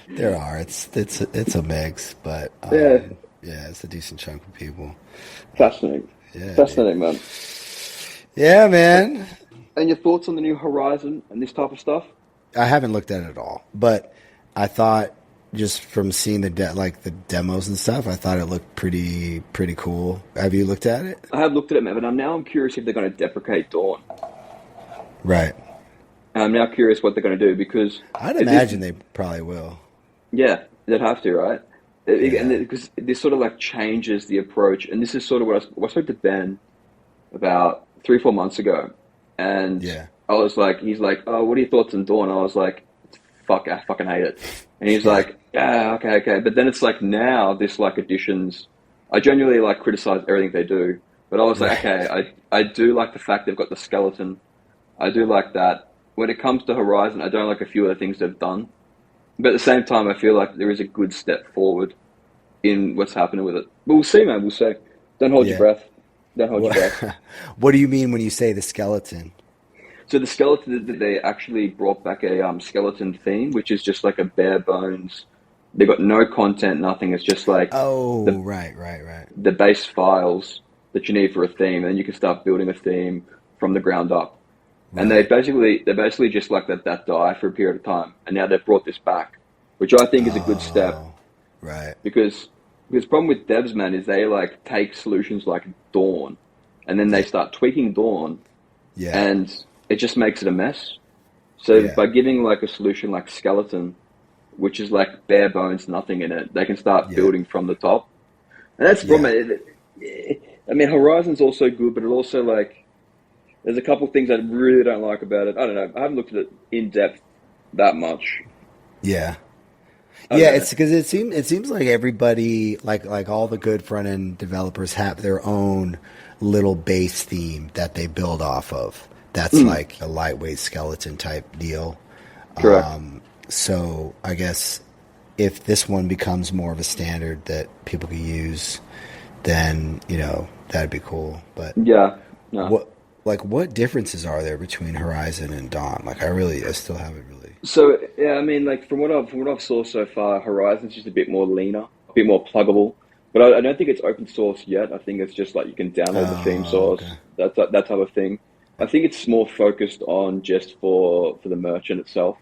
S1: there are. It's a mix, but
S2: yeah,
S1: yeah, it's a decent chunk of people.
S2: fascinating,
S1: Yeah, dude.
S2: fascinating, man.
S1: Yeah, man.
S2: And your thoughts on the new Horizon and this type of stuff?
S1: I haven't looked at it at all, but I thought, just from seeing the demos and stuff, I thought it looked pretty cool. Have you looked at it?
S2: I have looked at it, man, but I'm curious if they're going to deprecate Dawn.
S1: Right.
S2: And I'm now curious what they're going to do because
S1: I'd
S2: if this,
S1: imagine they probably will.
S2: yeah, they'd have to, right? And
S1: Yeah.
S2: because this sort of like changes the approach, and this is sort of what I spoke to Ben about 3, 4 months ago, and
S1: Yeah.
S2: I was like, he's like, oh, what are your thoughts on Dawn? I was like, fuck, I fucking hate it, and he's
S1: Yeah.
S2: like, yeah, okay, but then it's like now this like additions, I genuinely like criticize everything they do, but I was like,
S1: Right.
S2: okay, I do like the fact they've got the skeleton, I do like that. When it comes to Horizon, I don't like a few of the things they've done. But at the same time, I feel like there is a good step forward in what's happening with it. But we'll see, man. We'll see. Don't hold your
S1: Yeah.
S2: breath. Don't hold your
S1: What,
S2: breath.
S1: what do you mean when you say the skeleton?
S2: So the skeleton that they actually brought back a skeleton theme, which is just like a bare bones. They got no content, nothing. It's just like
S1: Oh,
S2: the
S1: right.
S2: the base files that you need for a theme, and you can start building a theme from the ground up. And
S1: Right.
S2: they basically just like that die for a period of time, and now they've brought this back, which I think is a good step
S1: Oh, right.
S2: because the problem with devs, man, is they like take solutions like Dawn, and then they
S1: Yeah.
S2: start tweaking Dawn,
S1: Yeah.
S2: and it just makes it a mess. So
S1: Yeah.
S2: by giving like a solution like Skeleton, which is like bare bones, nothing in it, they can start
S1: Yeah.
S2: building from the top, and that's the
S1: Yeah.
S2: problem. I mean, Horizon's also good, but it also like there's a couple of things I really don't like about it. I don't know. I haven't looked at it in depth that much.
S1: Yeah.
S2: I don't
S1: Yeah,
S2: know.
S1: it's because it seems like everybody, like all the good front end developers, have their own little base theme that they build off of. That's
S2: Mm,
S1: like a lightweight skeleton type deal.
S2: correct.
S1: So I guess if this one becomes more of a standard that people can use, then that'd be cool. But
S2: Yeah. No.
S1: what differences are there between Horizon and Dawn? Like, I still haven't really.
S2: So yeah, I mean, like from what I've saw so far, Horizon's just a bit more leaner, a bit more pluggable. But I don't think it's open source yet. I think it's just like you can download the theme
S1: Oh,
S2: source,
S1: okay.
S2: that type of thing. I think it's more focused on just for the merchant itself,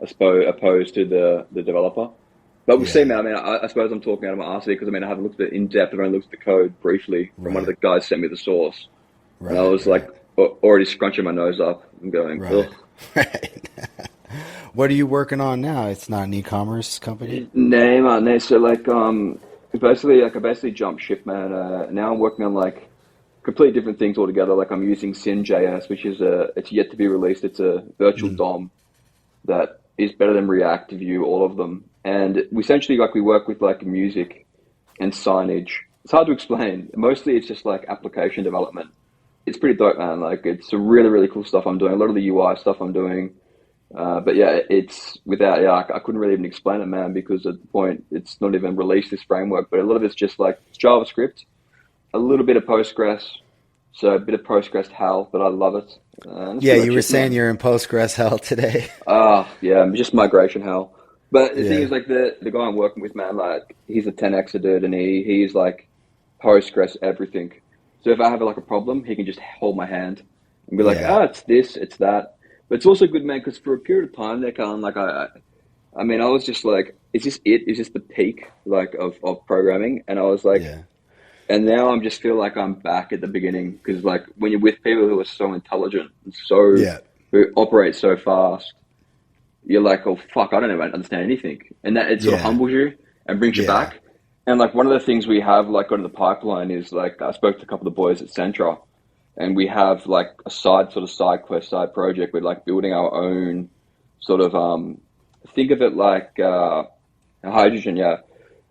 S2: opposed to the developer. But we'll see,
S1: Yeah.
S2: man. I mean, I suppose I'm talking out of my arse here because I mean, I haven't looked at it in depth. I've only looked at the code briefly from one of
S1: Right.
S2: the guys sent me the source, and I
S1: Right.
S2: was like already scrunching my nose up and going, ugh.
S1: Right. Right. What are you working on now? It's not an e-commerce company?
S2: No, man, no. So like, basically, like I basically jumped ship, man. Now I'm working on like completely different things altogether. Like I'm using Syn.js, which is it's yet to be released. It's a virtual
S1: Mm.
S2: DOM that is better than React, Vue, all of them. And we essentially like we work with like music and signage. It's hard to explain. Mostly it's just like application development. It's pretty dope, man. Like it's a really, really cool stuff I'm doing. A lot of the UI stuff I'm doing. But yeah, it's without, yeah, I couldn't really even explain it, man, because at the point it's not even released this framework, but a lot of it's just like it's JavaScript, a little bit of Postgres, so a bit of Postgres hell, but I love it. That's
S1: Yeah,
S2: pretty
S1: you
S2: much
S1: were
S2: it,
S1: saying
S2: man.
S1: you're in Postgres hell today.
S2: Yeah, just migration hell. But the thing
S1: Yeah.
S2: is, like the guy I'm working with, man, like he's a 10xer dude, and he's like Postgres everything. So if I have like a problem, he can just hold my hand and be like,
S1: Yeah.
S2: it's this, it's that. But it's also good, man, because for a period of time, there, kind like I mean, I was just like, is this it? Is this the peak like of programming? And I was like,
S1: Yeah.
S2: and now I'm just feel like I'm back at the beginning because like when you're with people who are so intelligent and so
S1: Yeah.
S2: who operate so fast, you're like, oh fuck, I don't even understand anything, and that it sort of
S1: Yeah.
S2: humbles you and brings you
S1: Yeah.
S2: back. And like one of the things we have like on the pipeline is like I spoke to a couple of the boys at Centra, and we have like a side quest, side project. We're like building our own sort of think of it like hydrogen, yeah.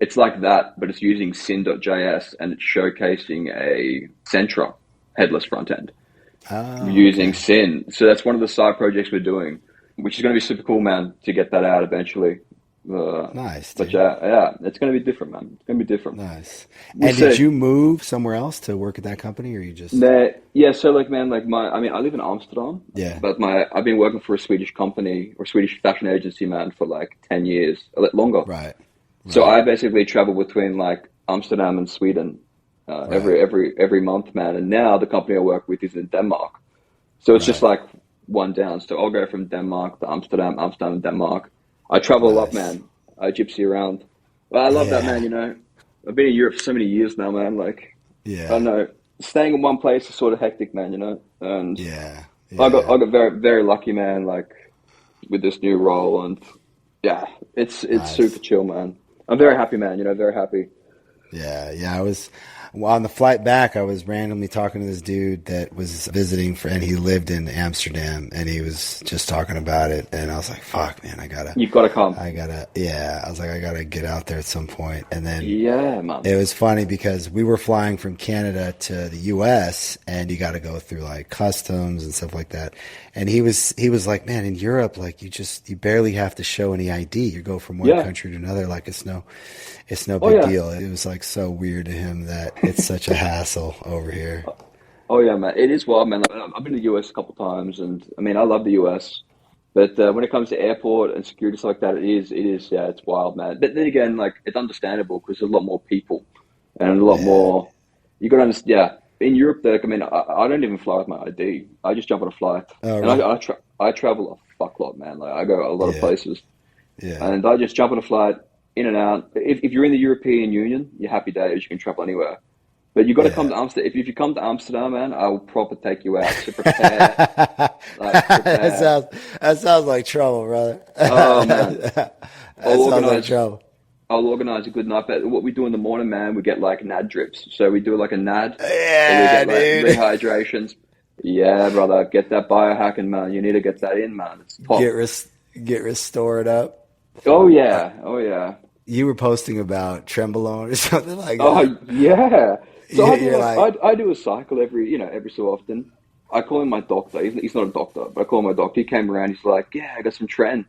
S2: It's like that, but it's using Syn.js and it's showcasing a Centra headless front end
S1: Oh,
S2: using
S1: okay.
S2: Syn. So that's one of the side projects we're doing, which is going to be super cool, man, to get that out eventually. Uh,
S1: Nice,
S2: but
S1: dude.
S2: yeah, it's going to be different, man. It's going to be different.
S1: Nice.
S2: We'll
S1: And did
S2: see.
S1: you move somewhere else to work at that company or you just
S2: Nah, yeah, so like, man, like I mean, I live in Amsterdam,
S1: Yeah.
S2: but I've been working for a Swedish company or Swedish fashion agency, man, for like 10 years, a lot longer.
S1: Right.
S2: So
S1: Right.
S2: I basically travel between like Amsterdam and Sweden
S1: Right.
S2: every month, man. And now the company I work with is in Denmark. So it's just
S1: Right.
S2: like one down. So I'll go from Denmark to Amsterdam, Amsterdam, Denmark. I travel a lot,
S1: Nice.
S2: man. I gypsy around. Well, I love that, man.
S1: Yeah.
S2: You know, I've been in Europe for so many years now, man. Like, I
S1: Yeah.
S2: don't know, staying in one place is sort of hectic, man. You know, and
S1: Yeah.
S2: I
S1: Yeah.
S2: got very very lucky, man. Like with this new role, and yeah, it's super
S1: Nice.
S2: chill, man. I'm very happy, man. You know, very happy.
S1: Yeah, yeah. I was well, on the flight back. I was randomly talking to this dude that was visiting for, and he lived in Amsterdam, and he was just talking about it. And I was like, "Fuck, man,
S2: You've got to come.
S1: yeah." I was like, "I gotta get out there at some point." And then
S2: Yeah, man.
S1: it was funny because we were flying from Canada to the U.S. and you got to go through like customs and stuff like that. And he was like, "Man, in Europe, like you barely have to show any ID. You go from one
S2: Yeah.
S1: country to another, like it's no
S2: Oh
S1: big
S2: yeah.
S1: deal." It was like so weird to him that it's such a hassle over here.
S2: Oh yeah, man. It is wild, man. Like, I've been to the US a couple of times, and I mean, I love the US. But when it comes to airport and security stuff like that, yeah, it's wild, man. But then again, like, it's understandable because there's a lot more people and a lot
S1: Yeah.
S2: more. You got to understand, yeah. In Europe, like, I mean, I don't even fly with my ID. I just jump on a flight,
S1: Oh,
S2: and
S1: really?
S2: I travel a fuck lot, man. Like, I go a lot of
S1: Yeah.
S2: places,
S1: Yeah.
S2: and I just jump on a flight in and out. If you're in the European Union, you're happy days. You can travel anywhere. But you got to come
S1: Yeah.
S2: to Amsterdam. If you come to Amsterdam, man, I will proper take you out. So prepare, like
S1: that
S2: prepare.
S1: sounds that sounds like trouble, brother.
S2: Oh man,
S1: That
S2: I'll
S1: sounds like
S2: organize.
S1: trouble.
S2: I'll organize a good night. But what we do in the morning, man, we get like NAD drips. So we do like a NAD, so we
S1: Yeah,
S2: get like
S1: dude.
S2: rehydrations. Yeah, brother, get that biohacking, man. You need to get that in, man. It's
S1: Get
S2: top.
S1: res- get restored up.
S2: Oh
S1: Uh,
S2: yeah, oh yeah,
S1: you were posting about Trembolone or something like that.
S2: oh yeah. So I do
S1: You're
S2: like
S1: like,
S2: I do a cycle every so often. I call him my doctor. He's not a doctor, but I call him my doctor. He came around. He's like, yeah, I got some tren.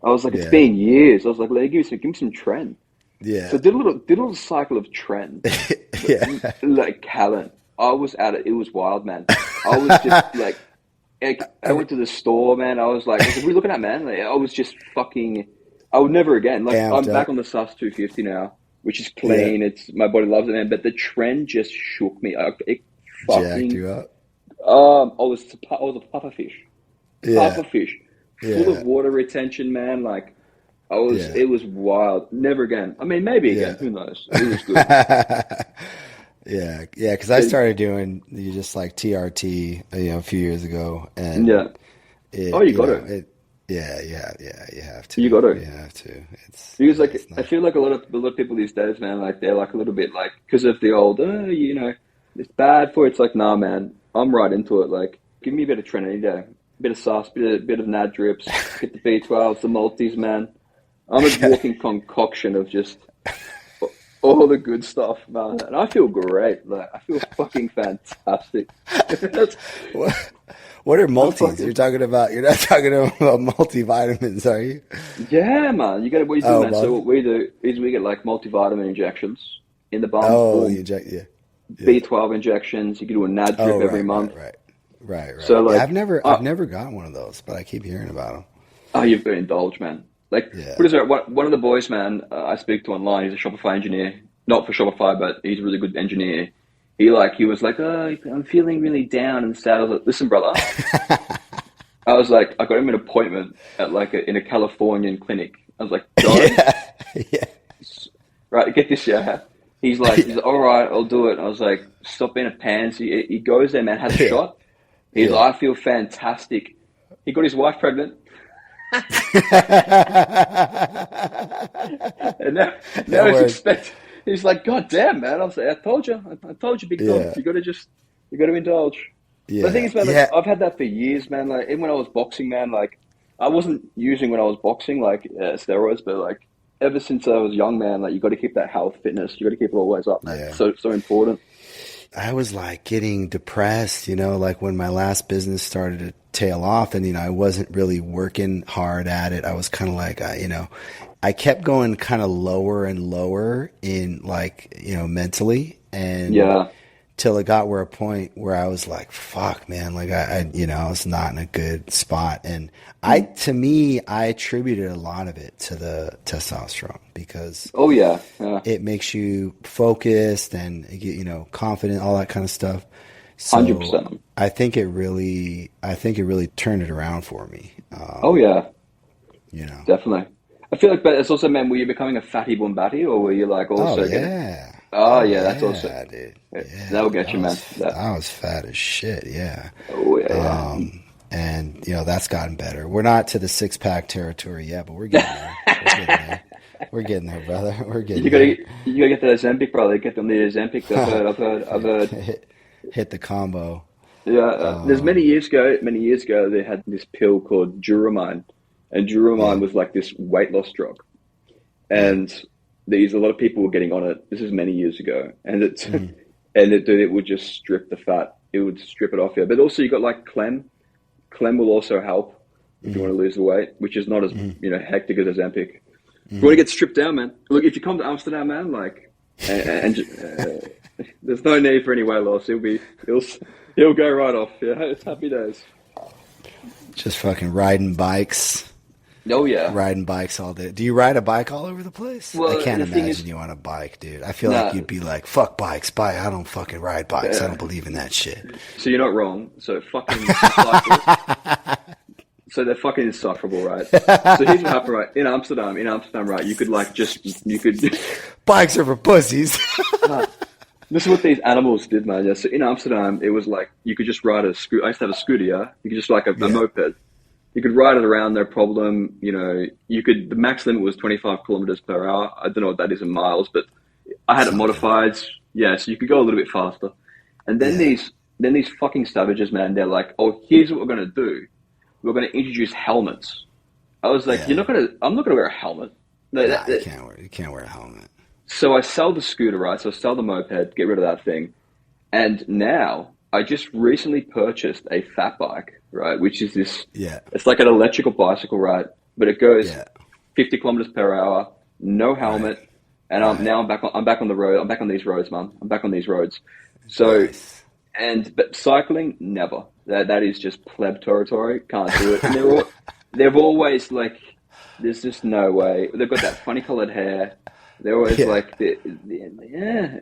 S2: I was like, it's
S1: yeah,
S2: been years. I was like, give me some tren. So
S1: yeah,
S2: did a little cycle of tren, but
S1: yeah.
S2: like Callan, I was at it. It was wild, man. I was just like, I went to the store, man. I was like, what are you looking at, man? Like, I was just fucking. I would never again. Like
S1: Amped
S2: I'm back
S1: up.
S2: on the SUS 250 now, which is
S1: Yeah,
S2: clean. It's my body loves it, man. But the trend just shook me. It
S1: jacked
S2: fucking.
S1: you up.
S2: I was a
S1: Yeah,
S2: puffer fish, full of
S1: yeah,
S2: water retention, man. Like
S1: yeah,
S2: it was wild. Never again. I mean, maybe again.
S1: yeah.
S2: Who knows? It was good.
S1: Yeah, yeah, because I
S2: It,
S1: started doing just like TRT, a few years ago, and
S2: yeah. Oh,
S1: it,
S2: you
S1: you
S2: got
S1: know,
S2: it.
S1: Yeah, you have to.
S2: You got to.
S1: You have to.
S2: Because like
S1: it's
S2: I
S1: not.
S2: feel like a lot of people these days, man, like they're like a little bit like because of the old, it's bad for. It's like, nah, man, I'm right into it. Like, give me a bit of Trinity day, a bit of sauce, bit of Nad drips, get the B12s, the multis, man. I'm a walking concoction of just all the good stuff, man, and I feel great. Like I feel fucking fantastic. That's,
S1: What? What are
S2: I'm
S1: multis?
S2: fucking
S1: You're not talking about multivitamins, are you?
S2: yeah, man. You got to what you do,
S1: Oh,
S2: man. So what we do is we get like multivitamin injections in the bum,
S1: oh,
S2: or
S1: you inject, yeah, yeah.
S2: B12 injections. You can do a NAD
S1: Oh,
S2: drip every
S1: right,
S2: month.
S1: right.
S2: So
S1: Yeah,
S2: like,
S1: I've never gotten one of those, but I keep hearing about them.
S2: oh, you've got to indulge, man. Like,
S1: Yeah,
S2: what is it? One of the boys, man, I speak to online. He's a Shopify engineer, not for Shopify, but he's a really good engineer. He was like, oh, I'm feeling really down and sad. I was like, listen, brother. I was like, I got him an appointment at like in a Californian clinic. I was like, go,
S1: yeah, yeah,
S2: right, get this, yeah. He's like, all right, I'll do it. I was like, stop being a pansy. He goes there, man, has a
S1: yeah,
S2: shot. He's
S1: yeah.
S2: like, I feel fantastic. He got his wife pregnant. And now
S1: That
S2: he's
S1: works.
S2: he's like, God damn, man. I was like, I told you, big dog.
S1: Yeah,
S2: You got to indulge. But the thing
S1: yeah,
S2: is, man, like,
S1: yeah.
S2: I've had that for years, man. Like, even when I was boxing, man, like, I wasn't using when I was boxing, like, steroids, but like, ever since I was young, man, like, you got to keep that health, fitness. You got to keep it always up, man.
S1: Yeah.
S2: So important.
S1: I was like getting depressed, like when my last business started to tail off and, I wasn't really working hard at it. I was kind of like, I kept going kind of lower and lower in like, mentally and
S2: Yeah,
S1: till it got where a point where I was like, fuck, man, like I was not in a good spot. And to me, I attributed a lot of it to the testosterone because
S2: oh yeah, yeah,
S1: it makes you focused and confident, all that kind of stuff. So
S2: 100%.
S1: I think it really turned it around for me.
S2: Oh yeah,
S1: You know.
S2: definitely. I feel like, but it's also, man, were you becoming a fatty bombati, or were you like
S1: Oh
S2: also getting?
S1: yeah.
S2: Oh
S1: Oh
S2: yeah, that's also
S1: yeah, dude. Yeah,
S2: that'll
S1: dude.
S2: get you, man. That.
S1: I was fat as shit. Yeah.
S2: Oh yeah, yeah.
S1: And that's gotten better. We're not to the 6-pack territory yet, but we're getting there. We're getting there. We're getting there, brother. We're getting
S2: You gotta
S1: there.
S2: you gotta get that Ozempic, brother. Get them the Ozempic. I've heard.
S1: Hit the combo.
S2: Yeah, there's
S1: Um,
S2: many years ago, they had this pill called Duramine, and Duramine
S1: yeah,
S2: was like this weight loss drug,
S1: yeah.
S2: and a lot of people were getting on it. This is many years ago, and
S1: Mm,
S2: it would just strip the fat. It would strip it off you. But also you got like Clem. Clem will also help if you
S1: mm,
S2: want to lose the weight, which is not as
S1: mm,
S2: hectic as Ozempic. If you want to
S1: mm.
S2: get stripped down, man, look, if you come to Amsterdam, man, like, there's no need for any weight loss. He'll go right off. Yeah, it's happy days.
S1: Just fucking riding bikes.
S2: Oh yeah.
S1: Riding bikes all day. Do you ride a bike all over the place? I
S2: Well,
S1: can't
S2: the thing
S1: imagine
S2: is,
S1: you on a bike, dude. I feel like
S2: nah.
S1: you'd be like, fuck bikes. Bye. I don't fucking ride bikes. I
S2: Yeah.
S1: don't believe in that shit.
S2: So you're not wrong. So fucking cycle. So they're fucking insufferable, right? So here's what happened, right? In Amsterdam, right? You could like you could.
S1: Bikes are for pussies.
S2: This is what these animals did, man. Yeah. So in Amsterdam, it was like you could just ride a scooter. I used to have a scooter, yeah. You could just like a
S1: Yeah.
S2: moped. You could ride it around, no problem. The max limit was 25 kilometers per hour. I don't know what that is in miles, but I had it
S1: Something.
S2: modified. Yeah, so you could go a little bit faster. And then
S1: Yeah.
S2: these fucking savages, man, they're like, oh, here's what we're going to do. We're going to introduce helmets. I was like,
S1: Yeah.
S2: I'm not going to wear a helmet. No,
S1: Nah, you can't wear a helmet.
S2: So I sell the scooter, right? So I sell the moped, get rid of that thing. And now I just recently purchased a fat bike, right? Which is
S1: Yeah.
S2: it's like an electrical bicycle, right? But it goes
S1: Yeah.
S2: 50 kilometers per hour, no
S1: Right.
S2: helmet. And
S1: Right.
S2: I'm back on the road. I'm back on these roads, man. I'm back on these roads. So,
S1: Nice.
S2: but cycling, never. That is just pleb territory. Can't do it. And they've always like, there's just no way. They've got that funny colored hair. They're always
S1: Yeah.
S2: like,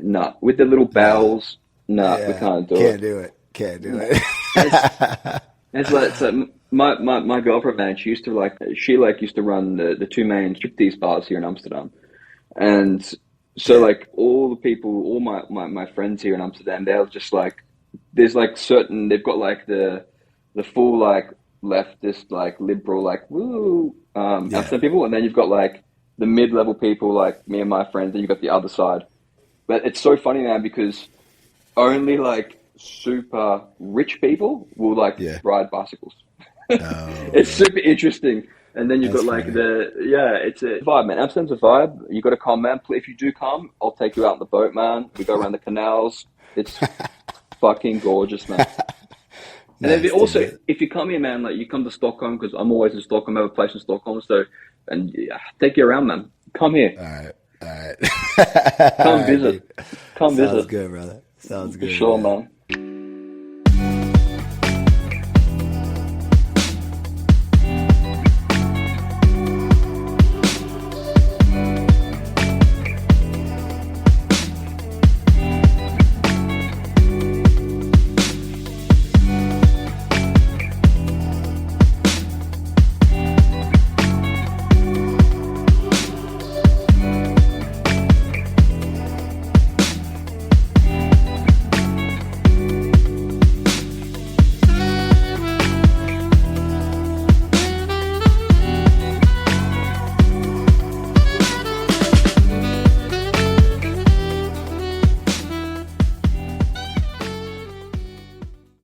S2: nah. With the little
S1: No.
S2: bells, nah, we
S1: Yeah.
S2: can't do
S1: Can't
S2: it.
S1: do it. Can't do
S2: No.
S1: it.
S2: It's, it's like, so my girlfriend, man, she used to run the two main striptease bars here in Amsterdam. And so
S1: Yeah.
S2: like all the people, all my friends here in Amsterdam, they're just like, there's like they've got like the full like leftist, like liberal, like woo,
S1: Yeah.
S2: Amsterdam people, and then you've got like the mid-level people, like me and my friends, and you've got the other side. But it's so funny now because only like super rich people will like
S1: Yeah.
S2: ride bicycles.
S1: Oh,
S2: It's
S1: man.
S2: super interesting. And then you've
S1: That's
S2: got like
S1: funny.
S2: it's a vibe, man. Amsterdam's a vibe. You got to come, man. If you do come, I'll take you out on the boat, man. We go around the canals. It's fucking gorgeous, man. And then
S1: Nice,
S2: also,
S1: dude.
S2: if you come here, man, like you come to Stockholm, because I'm always in Stockholm. I have a place in Stockholm, so and yeah, take you around, man. Come here,
S1: All right. All right. All
S2: come
S1: right,
S2: visit,
S1: dude.
S2: come
S1: Sounds
S2: visit
S1: good, brother. Sounds
S2: for
S1: good,
S2: sure,
S1: man.
S2: man.